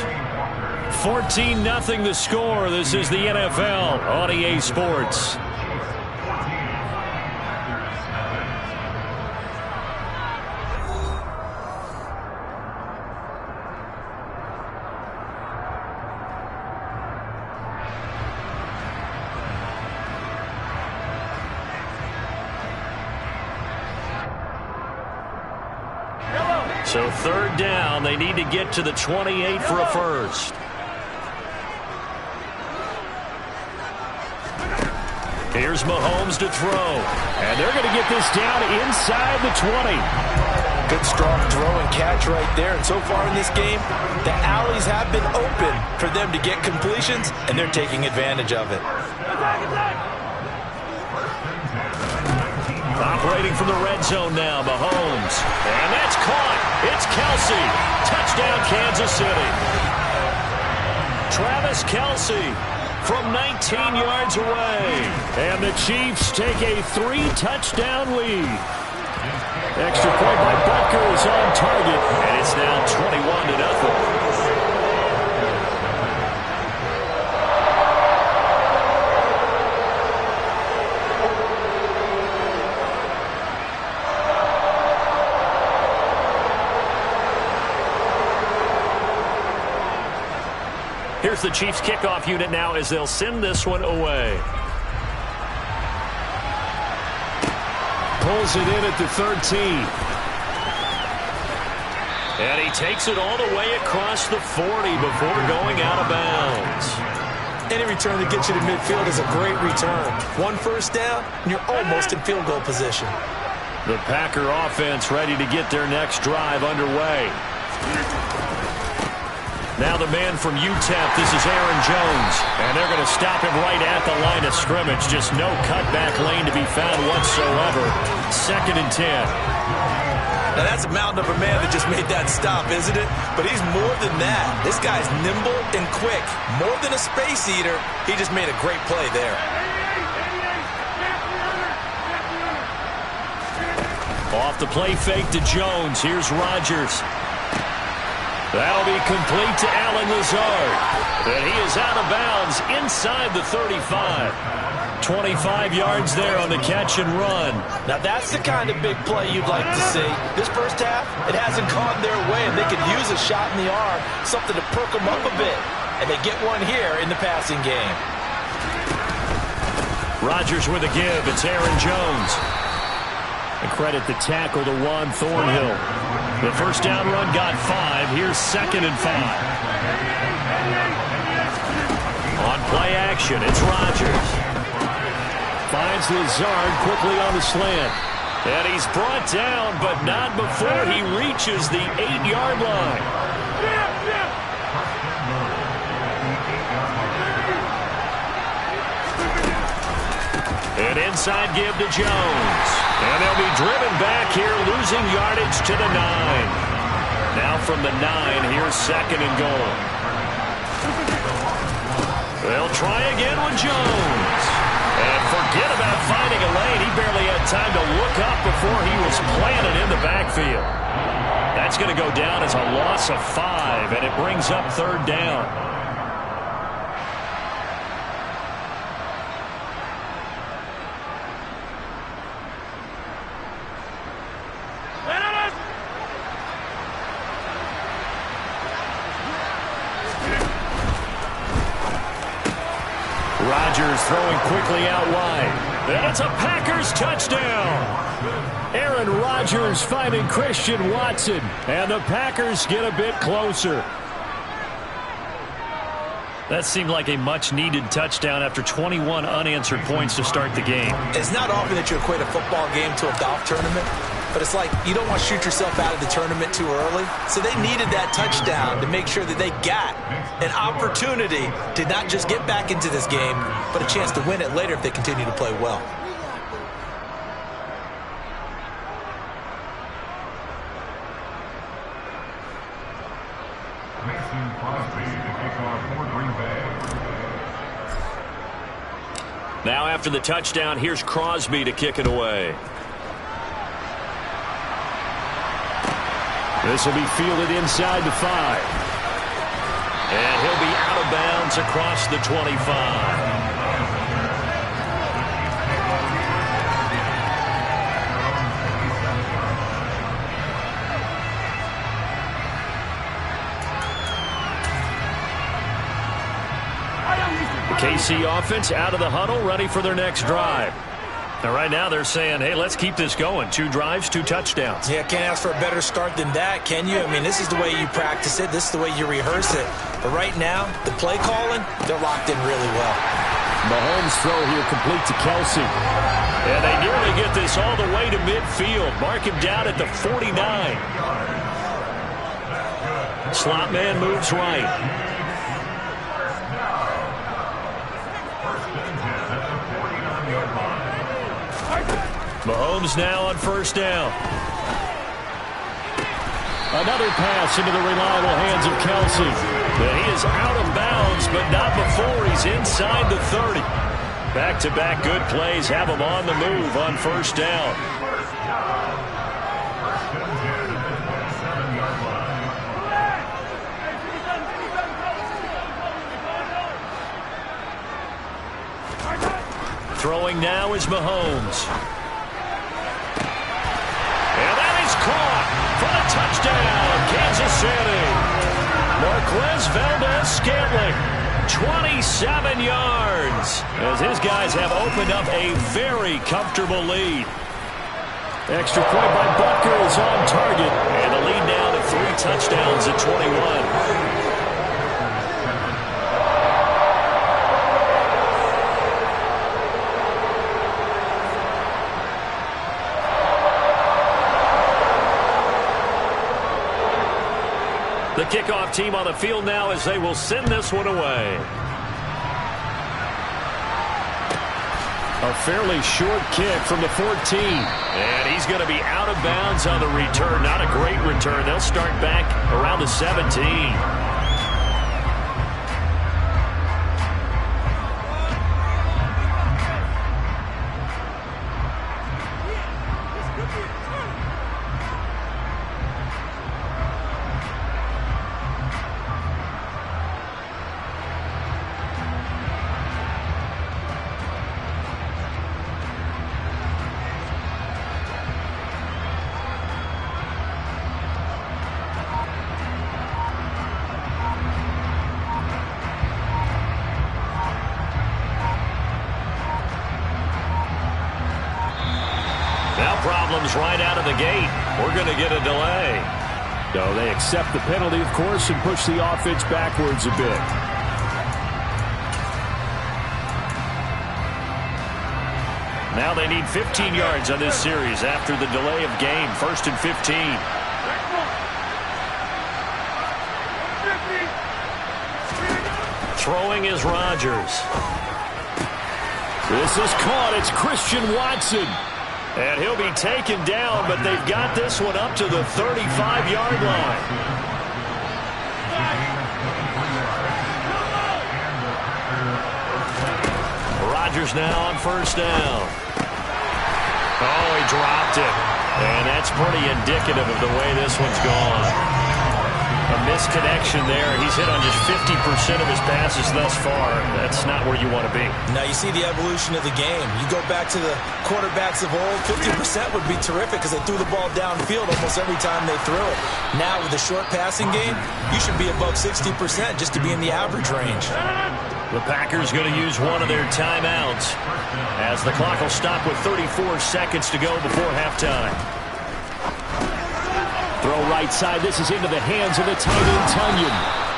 Speaker 1: 14-0 the score. This is the NFL on EA Sports. So third down, they need to get to the 28 for a first. Here's Mahomes to throw. And they're going to get this down inside the 20.
Speaker 2: Good strong throw and catch right there. And so far in this game, the alleys have been open for them to get completions, and they're taking advantage of it.
Speaker 1: Operating from the red zone now, Mahomes. And that's caught. It's Kelce. Touchdown, Kansas City. Travis Kelce from 19 yards away. And the Chiefs take a 3-touchdown lead. Extra point by Butker is on target. And it's now 21-0. Here's the Chiefs kickoff unit now as they'll send this one away. Pulls it in at the 13. And he takes it all the way across the 40 before going out of bounds.
Speaker 2: Any return that gets you to midfield is a great return. One first down, and you're almost in field goal position.
Speaker 1: The Packer offense ready to get their next drive underway. Now the man from UTEP, this is Aaron Jones. And they're going to stop him right at the line of scrimmage. Just no cutback lane to be found whatsoever. 2nd and 10.
Speaker 5: Now that's a mountain of a man that just made that stop, isn't it? But he's more than that. This guy's nimble and quick. More than a space eater, he just made a great play there.
Speaker 1: Off the play fake to Jones. Here's Rodgers. That'll be complete to Allen Lazard. And he is out of bounds inside the 35. 25 yards there on the catch and run.
Speaker 2: Now that's the kind of big play you'd like to see. This first half, it hasn't gone their way, and they could use a shot in the arm, something to perk them up a bit. And they get one here in the passing game.
Speaker 1: Rodgers with a give. It's Aaron Jones. And credit the tackle to Juan Thornhill. The first down run got 5. Here's 2nd and 5. On play action, it's Rodgers. Finds Lazard quickly on the slant. And he's brought down, but not before he reaches the 8-yard line. An inside give to Jones. And they'll be driven back here, losing yardage to the 9. Now from the 9, here's 2nd and goal. They'll try again with Jones. And forget about finding a lane. He barely had time to look up before he was planted in the backfield. That's going to go down as a loss of 5, and it brings up 3rd down. Rodgers throwing quickly out wide. And it's a Packers touchdown. Aaron Rodgers finding Christian Watson. And the Packers get a bit closer. That seemed like a much-needed touchdown after 21 unanswered points to start the game.
Speaker 2: It's not often that you equate a football game to a golf tournament, but it's like you don't want to shoot yourself out of the tournament too early. So they needed that touchdown to make sure that they got an opportunity to not just get back into this game, but a chance to win it later if they continue to play well.
Speaker 1: Now after the touchdown, here's Crosby to kick it away. This will be fielded inside the 5. And he'll be out of bounds across the 25. KC offense out of the huddle, ready for their next drive. And right now they're saying, hey, let's keep this going. 2 drives, 2 touchdowns.
Speaker 2: Yeah, can't ask for a better start than that, can you? I mean, this is the way you practice it. This is the way you rehearse it. But right now, the play calling, they're locked in really well.
Speaker 1: Mahomes throw here complete to Kelsey. And they nearly get this all the way to midfield. Mark him down at the 49. Slot man moves right. Mahomes now on first down. Another pass into the reliable hands of Kelsey. But he is out of bounds, but not before he's inside the 30. Back-to-back good plays have him on the move on first down. Throwing now is Mahomes. And that is caught for the touchdown, Kansas City. Marquez Valdez-Scantling, 27 yards, as his guys have opened up a very comfortable lead. Extra point by Butker is on target, and the lead now to 3 touchdowns at 21. The kickoff team on the field now as they will send this one away. A fairly short kick from the 14. And he's going to be out of bounds on the return. Not a great return. They'll start back around the 17. the gate. We're going to get a delay.
Speaker 6: No, they accept the penalty, of course, and push the offense backwards a bit.
Speaker 1: Now they need 15 yards on this series after the delay of game. 1st and 15. Throwing is Rodgers.
Speaker 6: This is caught. It's Christian Watson.
Speaker 1: And he'll be taken down, but they've got this one up to the 35-yard line. Rodgers now on 1st down. Oh, he dropped it. And that's pretty indicative of the way this one's gone. A misconnection there. He's hit on just 50% of his passes thus far. That's not where you want to be.
Speaker 5: Now you see the evolution of the game. You go back to the quarterbacks of old, 50% would be terrific because they threw the ball downfield almost every time they threw it. Now with the short passing game, you should be above 60% just to be in the average range.
Speaker 1: The Packers going to use one of their timeouts as the clock will stop with 34 seconds to go before halftime.
Speaker 6: Throw right side. This is into the hands of the tight end, Tunyon.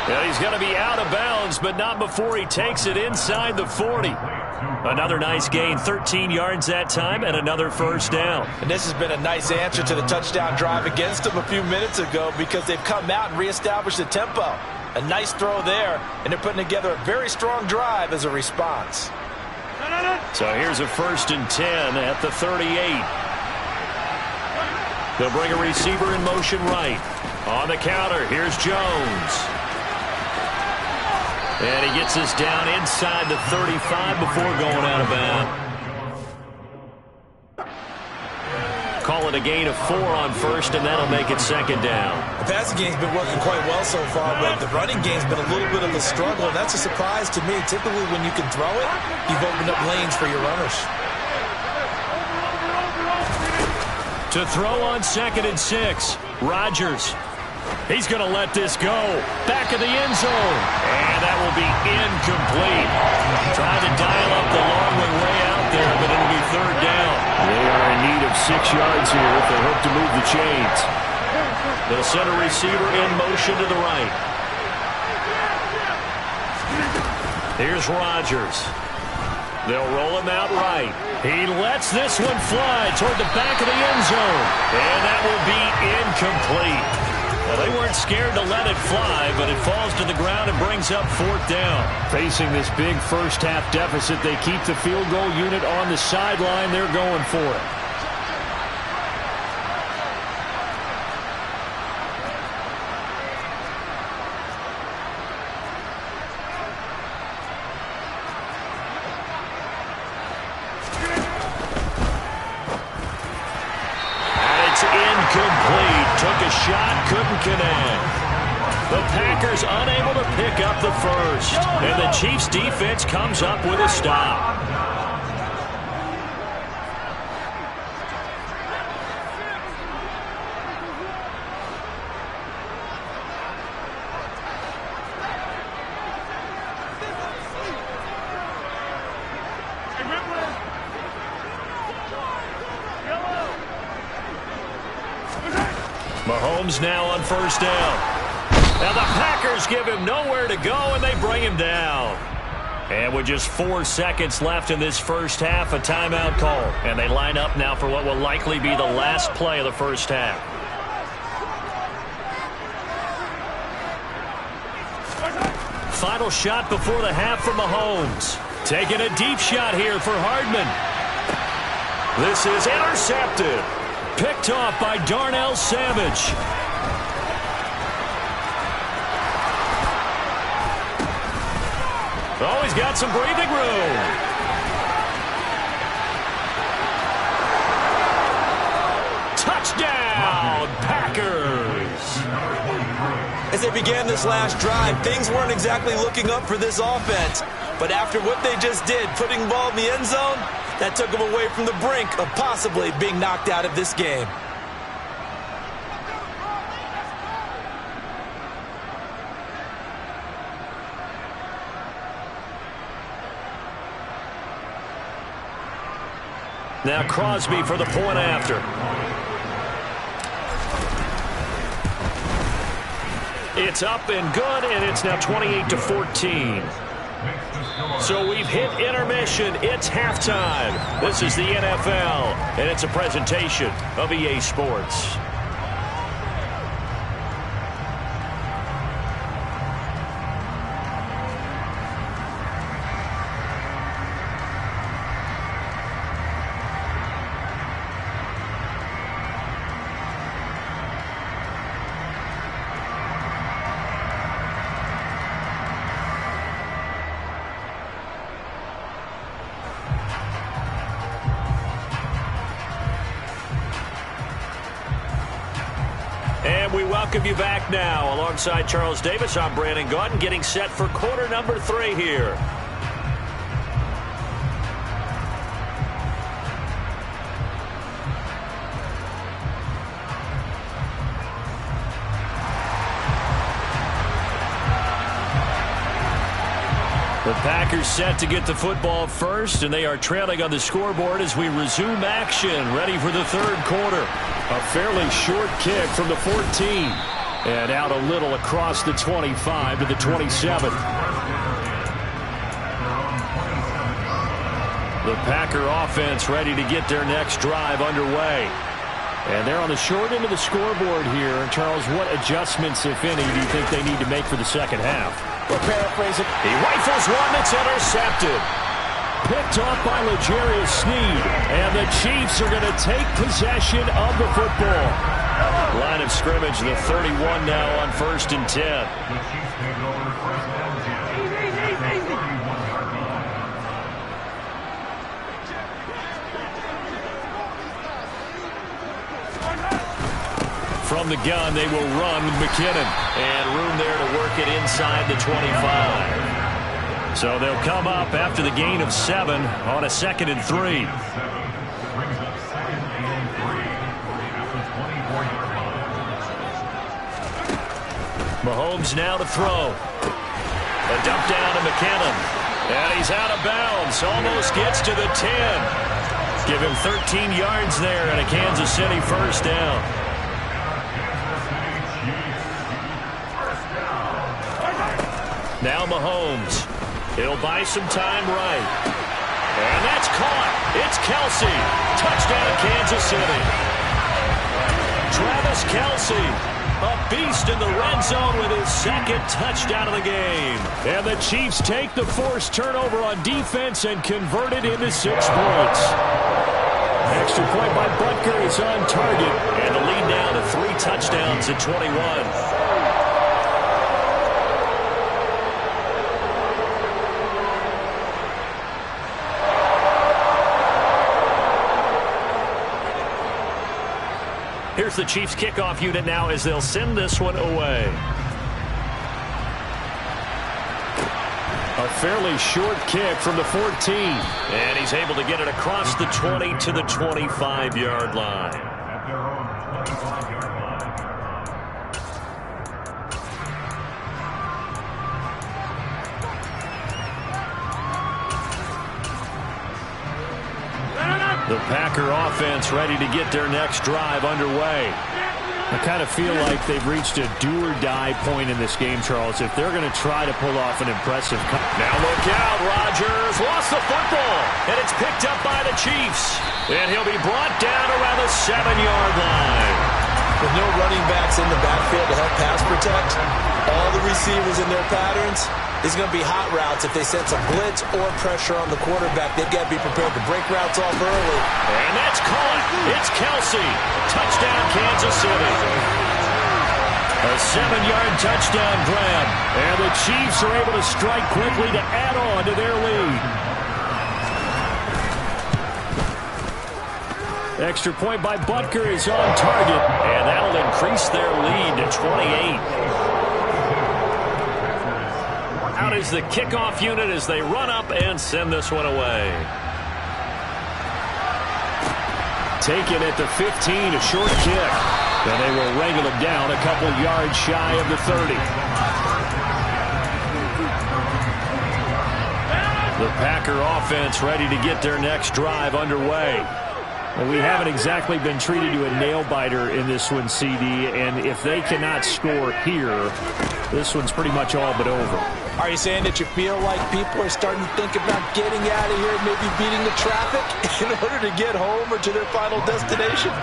Speaker 1: Yeah, he's going to be out of bounds, but not before he takes it inside the 40. Another nice gain, 13 yards that time, and another 1st down.
Speaker 2: And this has been a nice answer to the touchdown drive against them a few minutes ago because they've come out and reestablished the tempo. A nice throw there, and they're putting together a very strong drive as a response.
Speaker 1: So here's a 1st and 10 at the 38. They'll bring a receiver in motion right. On the counter, here's Jones. And he gets us down inside the 35 before going out of bounds. Call it a gain of 4 on 1st, and that'll make it 2nd down.
Speaker 5: The passing game's been working quite well so far, but the running game's been a little bit of a struggle, and that's a surprise to me. Typically, when you can throw it, you've opened up lanes for your runners.
Speaker 1: To throw on 2nd and 6, Rodgers. He's going to let this go. Back of the end zone. And that will be incomplete. Trying to dial up the long way out there, but it'll be 3rd down.
Speaker 6: They are in need of 6 yards here if they hope to move the chains.
Speaker 1: They'll send a receiver in motion to the right. Here's Rodgers. They'll roll him out right. He lets this one fly toward the back of the end zone. And that will be incomplete. Well, they weren't scared to let it fly, but it falls to the ground and brings up 4th down.
Speaker 6: Facing this big first-half deficit, they keep the field goal unit on the sideline. They're going for it.
Speaker 1: Incomplete. Took a shot, couldn't connect. The Packers unable to pick up the 1st. And the Chiefs defense comes up with a stop. Mahomes now on 1st down. Now the Packers give him nowhere to go, and they bring him down. And with just 4 seconds left in this first half, a timeout call. And they line up now for what will likely be the last play of the first half. Final shot before the half for Mahomes. Taking a deep shot here for Hardman. This is intercepted. Picked off by Darnell Savage. Oh, he's got some breathing room. Touchdown, Packers.
Speaker 5: As they began this last drive, things weren't exactly looking up for this offense. But after what they just did, putting the ball in the end zone, that took them away from the brink of possibly being knocked out of this game.
Speaker 1: Now Crosby for the point after. It's up and good, and it's now 28-14. So we've hit intermission. It's halftime. This is the NFL, and it's a presentation of EA Sports. And we welcome you back now. Alongside Charles Davis, I'm Brandon Gaudin, getting set for quarter number 3 here. The Packers set to get the football first, and they are trailing on the scoreboard as we resume action, ready for the third quarter. A fairly short kick from the 14, and out a little across the 25 to the 27. The Packer offense ready to get their next drive underway. And they're on the short end of the scoreboard here. And Charles, what adjustments, if any, do you think they need to make for the second half?
Speaker 2: Well, paraphrasing.
Speaker 1: He rifles one that's intercepted. Picked off by L'Jarius Sneed. And the Chiefs are going to take possession of the football. Line of scrimmage, the 31 now on 1st and 10. From the gun, they will run with McKinnon. And room there to work it inside the 25. So they'll come up after the gain of 7 on a 2nd and 3. Mahomes now to throw. A dump down to McKinnon. And he's out of bounds. Almost gets to the 10. Give him 13 yards there and a Kansas City first down. Now Mahomes. He'll buy some time right. And that's caught. It's Kelce. Touchdown, Kansas City. Travis Kelce, a beast in the red zone with his 2nd touchdown of the game. And the Chiefs take the forced turnover on defense and convert it into 6 points. Extra point by Butker is on target. And the lead now to 3 touchdowns at 21. Here's the Chiefs kickoff unit now as they'll send this one away. A fairly short kick from the 14. And he's able to get it across the 20 to the 25-yard line. The Packer offense ready to get their next drive underway. I kind of feel like they've reached a do-or-die point in this game, Charles, if they're going to try to pull off an impressive Now look out, Rodgers lost the football, and it's picked up by the Chiefs. And he'll be brought down around the 7-yard line.
Speaker 5: With no running backs in the backfield to help pass protect, all the receivers in their patterns, it's going to be hot routes if they sense a blitz or pressure on the quarterback. They've got to be prepared to break routes off early.
Speaker 1: And that's caught. It's Kelce. Touchdown, Kansas City. A 7-yard touchdown grab. And the Chiefs are able to strike quickly to add on to their lead. Extra point by Butker is on target. And that'll increase their lead to 28. Out is the kickoff unit as they run up and send this one away. Taken at the 15, a short kick. And they will wrangle him down a couple yards shy of the 30. The Packer offense ready to get their next drive underway.
Speaker 6: Well, we haven't exactly been treated to a nail-biter in this one, CD, and if they cannot score here, this one's pretty much all but over.
Speaker 2: Are you saying that you feel like people are starting to think about getting out of here, maybe beating the traffic in order to get home or to their final destination?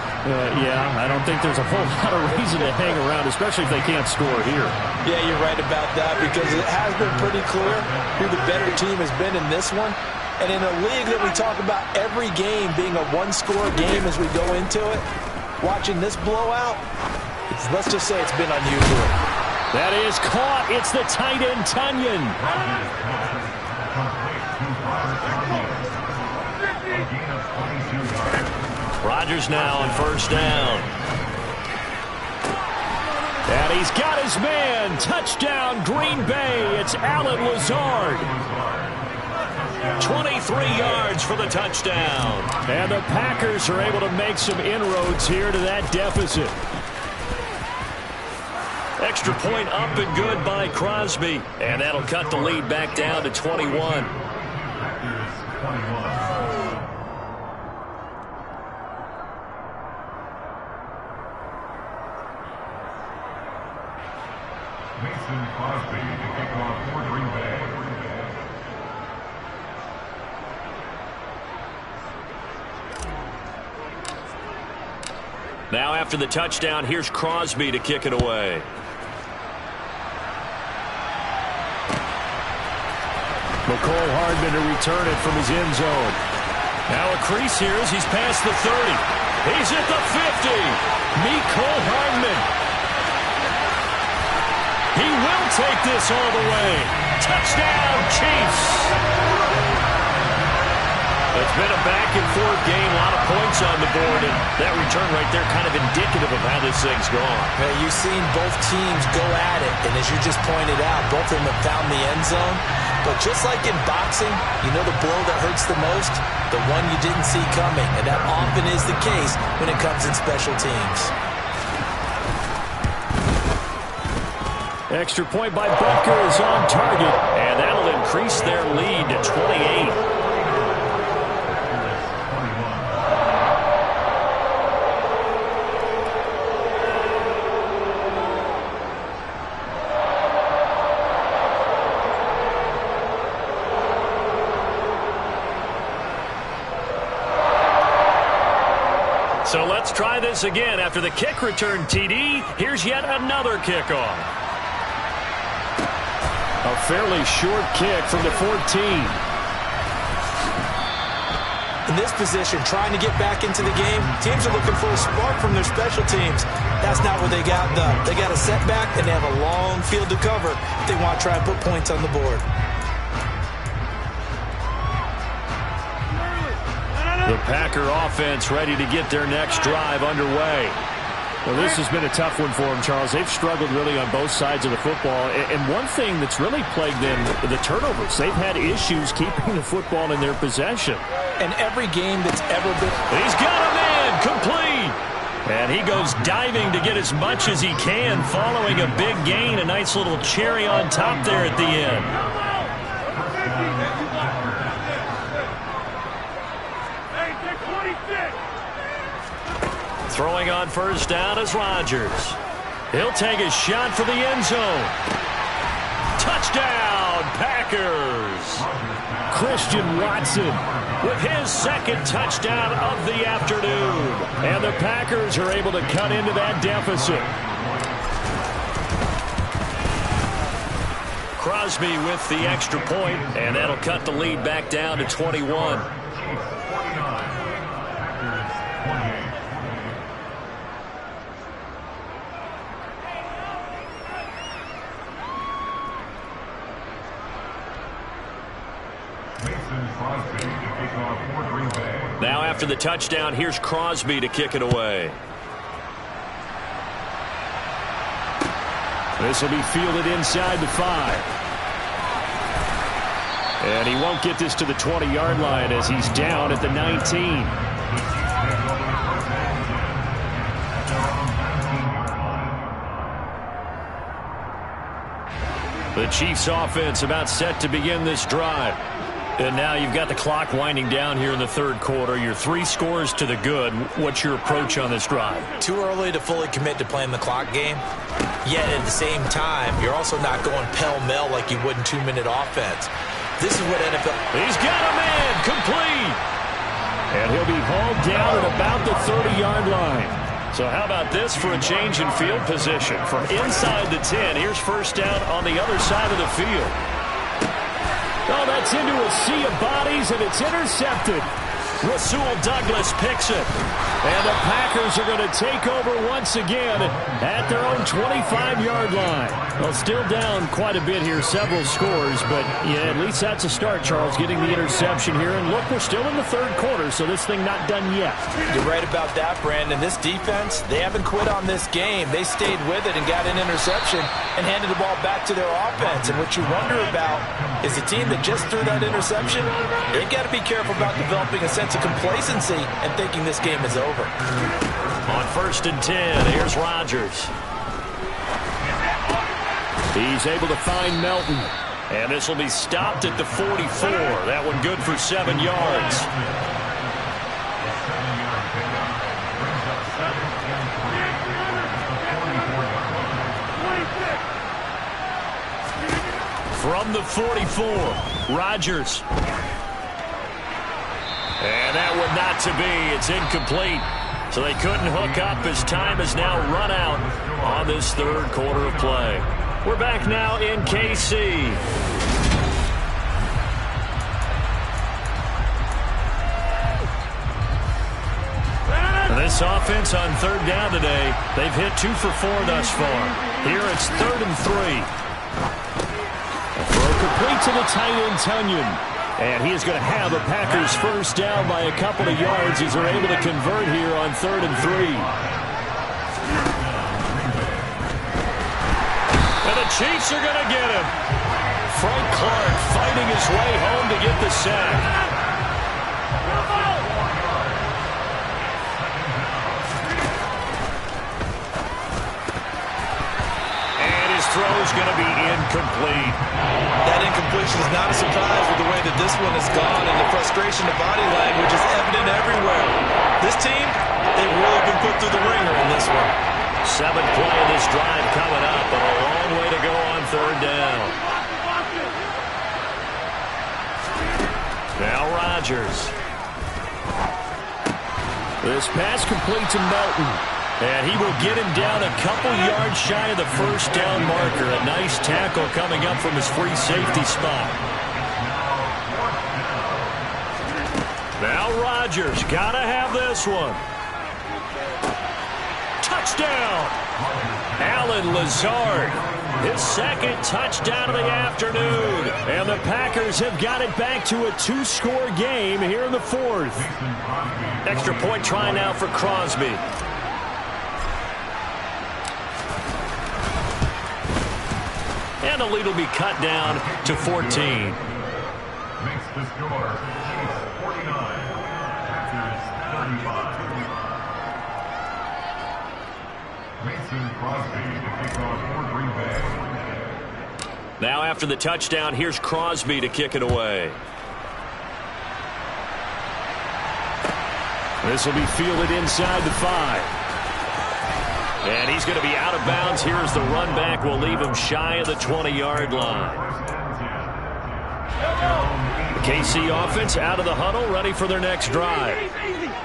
Speaker 6: Yeah, I don't think there's a whole lot of reason to hang around, especially if they can't score here.
Speaker 2: Yeah, you're right about that, because it has been pretty clear who the better team has been in this one. And in a league that we talk about every game being a one-score game as we go into it, watching this blowout, let's just say it's been unusual.
Speaker 6: That is caught. It's the tight end, Tunyon. Rodgers now on first down. And he's got his man. Touchdown, Green Bay. It's Allen Lazard. 23 yards for the touchdown. And the Packers are able to make some inroads here to that deficit. Extra point up and good by Crosby. And that'll cut the lead back down to 21.
Speaker 8: Mason Crosby to kick off for Green Bay.
Speaker 6: Now after the touchdown, here's Crosby to kick it away. McCole Hardman to return it from his end zone. Now a crease here as he's past the 30. He's at the 50. McCole Hardman. He will take this all the way. Touchdown, Chiefs. It's been a back-and-forth game, a lot of points on the board, and that return right there kind of indicative of how this thing's gone.
Speaker 2: Hey, you've seen both teams go at it, and as you just pointed out, both of them have found the end zone. But just like in boxing, you know the blow that hurts the most? The one you didn't see coming, and that often is the case when it comes in special teams.
Speaker 6: Extra point by Butker is on target, and that'll increase their lead to 28. So let's try this again. After the kick return TD, here's yet another kickoff. A fairly short kick from the 14.
Speaker 2: In this position, trying to get back into the game, teams are looking for a spark from their special teams. That's not what they got, though. They got a setback, and they have a long field to cover if they want to try and put points on the board.
Speaker 6: The Packer offense ready to get their next drive underway. Well, this has been a tough one for them, Charles. They've struggled really on both sides of the football. And one thing that's really plagued them, the turnovers. They've had issues keeping the football in their possession.
Speaker 2: And every game that's ever been...
Speaker 6: He's got a man, complete. And he goes diving to get as much as he can, following a big gain. A nice little cherry on top there at the end. Throwing on first down is Rodgers. He'll take a shot for the end zone. Touchdown, Packers. Christian Watson with his second touchdown of the afternoon. And the Packers are able to cut into that deficit. Crosby with the extra point, and that'll cut the lead back down to 21. Now after the touchdown, here's Crosby to kick it away. This will be fielded inside the 5. And he won't get this to the 20-yard line as he's down at the 19. The Chiefs offense about set to begin this drive. And now you've got the clock winding down here in the third quarter. You're 3 scores to the good. What's your approach on this drive?
Speaker 2: Too early to fully commit to playing the clock game. Yet at the same time, you're also not going pell-mell like you would in 2-minute offense. This is what NFL...
Speaker 6: He's got a man complete. And he'll be hauled down at about the 30-yard line. So how about this for a change in field position? From inside the 10, here's first down on the other side of the field. Oh, that's into a sea of bodies, and it's intercepted. Rasul Douglas picks it. And the Packers are going to take over once again at their own 25-yard line. Well, still down quite a bit here, several scores, but yeah, at least that's a start, Charles, getting the interception here. And look, we're still in the third quarter, so this thing not done yet.
Speaker 2: You're right about that, Brandon. This defense, they haven't quit on this game. They stayed with it and got an interception and handed the ball back to their offense. And what you wonder about is the team that just threw that interception, they've got to be careful about developing a sense of complacency and thinking this game is over.
Speaker 6: On 1st and 10, here's Rodgers. He's able to find Melton. And this will be stopped at the 44. That one good for 7 yards. From the 44, Rodgers. And that one not to be. It's incomplete. So they couldn't hook up as time has now run out on this third quarter of play. We're back now in KC. This offense on third down today, they've hit 2 for 4 thus far. Here it's 3rd and 3. Throw complete to the tight end, Tunyon. And he is going to have the Packers first down by a couple of yards as they're able to convert here on 3rd and 3. And the Chiefs are going to get him. Frank Clark fighting his way home to get the sack. Throw's going to be incomplete.
Speaker 5: That incompletion is not a surprise with the way that this one has gone, and the frustration of body language is evident everywhere. This team, they've really been put through the ringer in this one.
Speaker 6: 7th play of this drive coming up, but a long way to go on 3rd down. Now Rodgers. This pass complete to Melton. And he will get him down a couple yards shy of the first down marker. A nice tackle coming up from his free safety spot. Now Rodgers, gotta have this one. Touchdown! Allen Lazard, his 2nd touchdown of the afternoon. And the Packers have got it back to a 2-score game here in the 4th. Extra point try now for Crosby. And the lead will be cut down to 14.
Speaker 8: Makes the score Chiefs 49, Packers 35. Mason Crosby to kick off for Green Bay.
Speaker 6: Now after the touchdown, here's Crosby to kick it away. This will be fielded inside the 5. And he's going to be out of bounds here as the run back will leave him shy of the 20-yard line. The KC offense out of the huddle, ready for their next drive.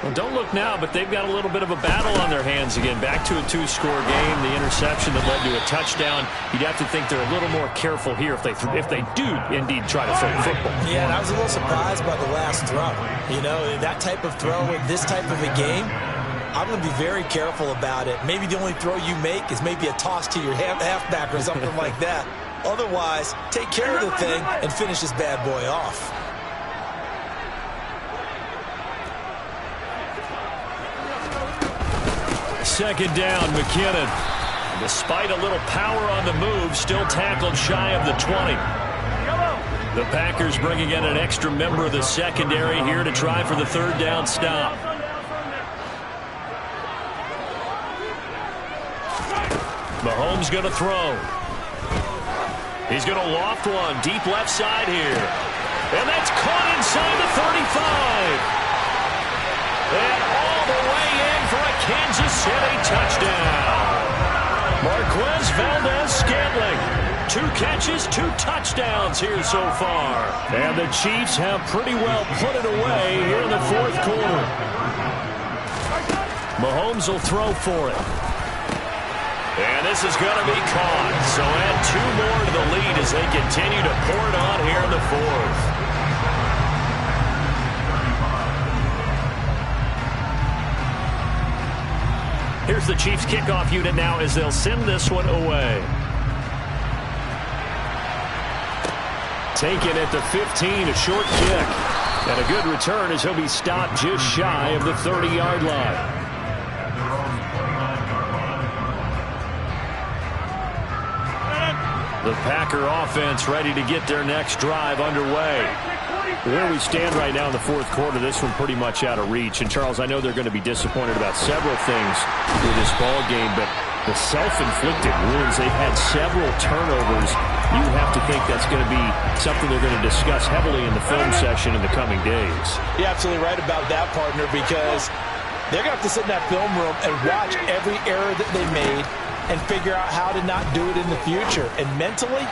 Speaker 6: Well, don't look now, but they've got a little bit of a battle on their hands again. Back to a 2-score game. The interception that led to a touchdown. You'd have to think they're a little more careful here if they do indeed try to throw the football.
Speaker 2: Yeah, and I was a little surprised by the last throw. You know, that type of throw in this type of a game, I'm going to be very careful about it. Maybe the only throw you make is maybe a toss to your halfback or something like that. Otherwise, take care of the thing and finish this bad boy off.
Speaker 6: Second down, McKinnon. Despite a little power on the move, still tackled shy of the 20. The Packers bringing in an extra member of the secondary here to try for the 3rd down stop. Mahomes going to throw. He's going to loft one deep left side here.
Speaker 1: And that's caught inside the 35. And all the way in for a Kansas City touchdown. Marquez Valdez-Scantling. 2 catches, 2 touchdowns here so far. And the Chiefs have pretty well put it away here in the fourth quarter. Mahomes will throw for it. And this is going to be caught. So add 2 more to the lead as they continue to pour it on here in the fourth. Here's the Chiefs kickoff unit now as they'll send this one away. Taken at the 15, a short kick. And a good return as he'll be stopped just shy of the 30-yard line. The Packer offense ready to get their next drive underway. Where we stand right now in the fourth quarter, this one pretty much out of reach. And, Charles, I know they're going to be disappointed about several things with this ball game, but the self-inflicted wounds, they've had several turnovers. You have to think that's going to be something they're going to discuss heavily in the film session in the coming days.
Speaker 2: You're absolutely right about that, partner, because they're going to have to sit in that film room and watch every error that they made and figure out how to not do it in the future. And mentally,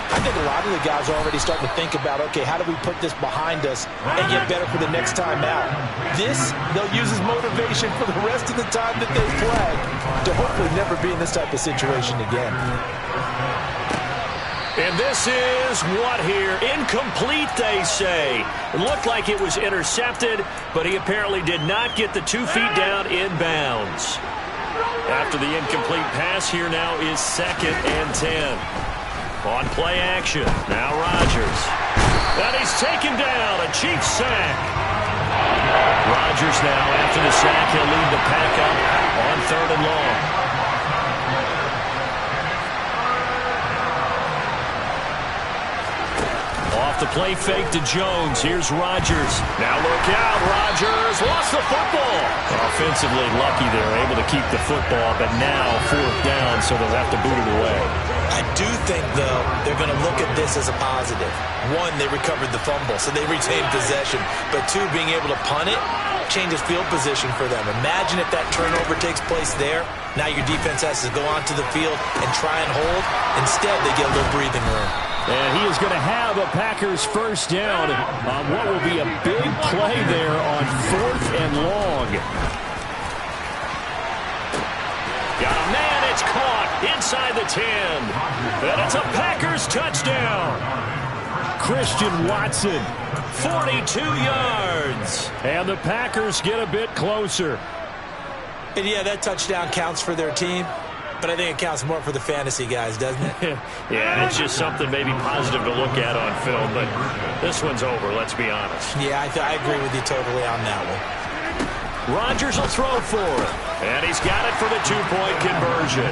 Speaker 2: I think a lot of the guys are already starting to think about, okay, how do we put this behind us and get better for the next time out? This, they'll use as motivation for the rest of the time that they play to hopefully never be in this type of situation again.
Speaker 1: And this is what here? Incomplete, they say. It looked like it was intercepted, but he apparently did not get the 2 feet down in bounds. After the incomplete pass, here now is 2nd and 10. On play action, now Rodgers. And he's taken down, a Chiefs sack. Rodgers now, after the sack, he'll lead the pack up on 3rd and long. Off the play fake to Jones. Here's Rodgers. Now look out. Rodgers lost the football. Offensively lucky they're able to keep the football, but now 4th down, so they'll have to boot it away.
Speaker 5: I do think, though, they're going to look at this as a positive. 1, they recovered the fumble, so they retained possession. But 2, being able to punt it changes field position for them. Imagine if that turnover takes place there. Now your defense has to go onto the field and try and hold. Instead, they get a little breathing room.
Speaker 1: And he is going to have a Packers first down on what will be a big play there on 4th and long. Got a man, it's caught inside the 10. And it's a Packers touchdown. Christian Watson, 42 yards. And the Packers get a bit closer.
Speaker 2: And yeah, that touchdown counts for their team. But I think it counts more for the fantasy guys, doesn't it?
Speaker 1: Yeah, it's just something maybe positive to look at on film, but this one's over, let's be honest.
Speaker 2: Yeah, I agree with you totally on that one.
Speaker 1: Rodgers will throw for it, and he's got it for the 2-point conversion.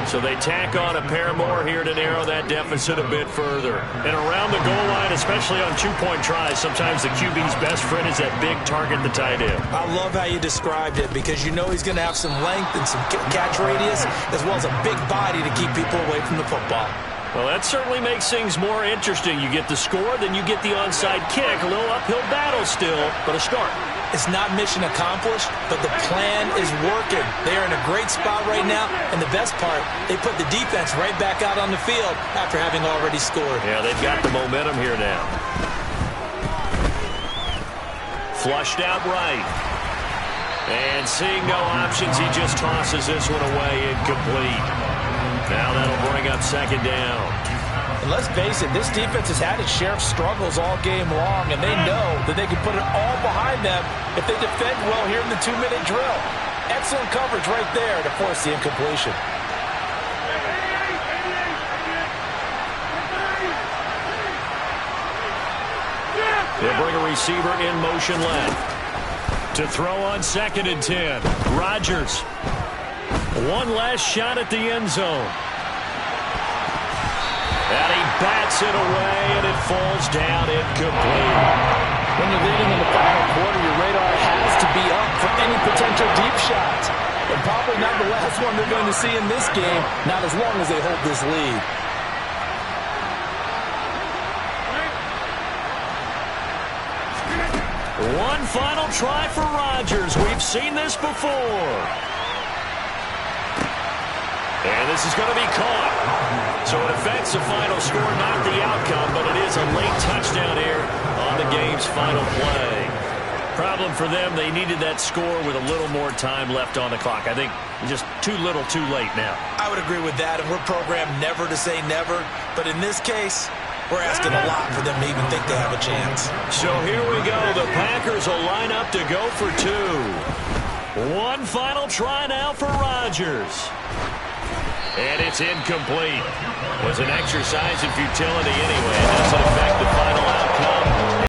Speaker 1: So they tack on a pair more here to narrow that deficit a bit further. And around the goal line, especially on 2-point tries, sometimes the QB's best friend is that big target, the tight end.
Speaker 2: I love how you described it because you know he's going to have some length and some catch radius as well as a big body to keep people away from the football.
Speaker 1: Well, that certainly makes things more interesting. You get the score, then you get the onside kick. A little uphill battle still, but a start.
Speaker 2: It's not mission accomplished, but the plan is working. They are in a great spot right now, and the best part, they put the defense right back out on the field after having already scored.
Speaker 1: Yeah, they've got the momentum here now. Flushed out right. And seeing no options, he just tosses this one away incomplete. Now that'll bring up 2nd down.
Speaker 2: And let's face it, this defense has had its share of struggles all game long, and they know that they can put it all behind them if they defend well here in the 2-minute drill. Excellent coverage right there to force the incompletion.
Speaker 1: They'll bring a receiver in motion left. To throw on 2nd and 10. Rodgers. One last shot at the end zone. And he bats it away, and it falls down incomplete.
Speaker 2: When you're leading in the final quarter, your radar has to be up for any potential deep shots. And probably not the last one they're going to see in this game, not as long as they hold this lead.
Speaker 1: One final try for Rodgers. We've seen this before. And this is going to be caught. So it affects the final score, not the outcome, but it is a late touchdown here on the game's final play. Problem for them, they needed that score with a little more time left on the clock. I think just too little, too late now.
Speaker 5: I would agree with that, and we're programmed never to say never. But in this case, we're asking a lot for them to even think they have a chance.
Speaker 1: So here we go. The Packers will line up to go for two. One final try now for Rodgers. And it's incomplete. Was an exercise in futility anyway. It doesn't affect the final outcome.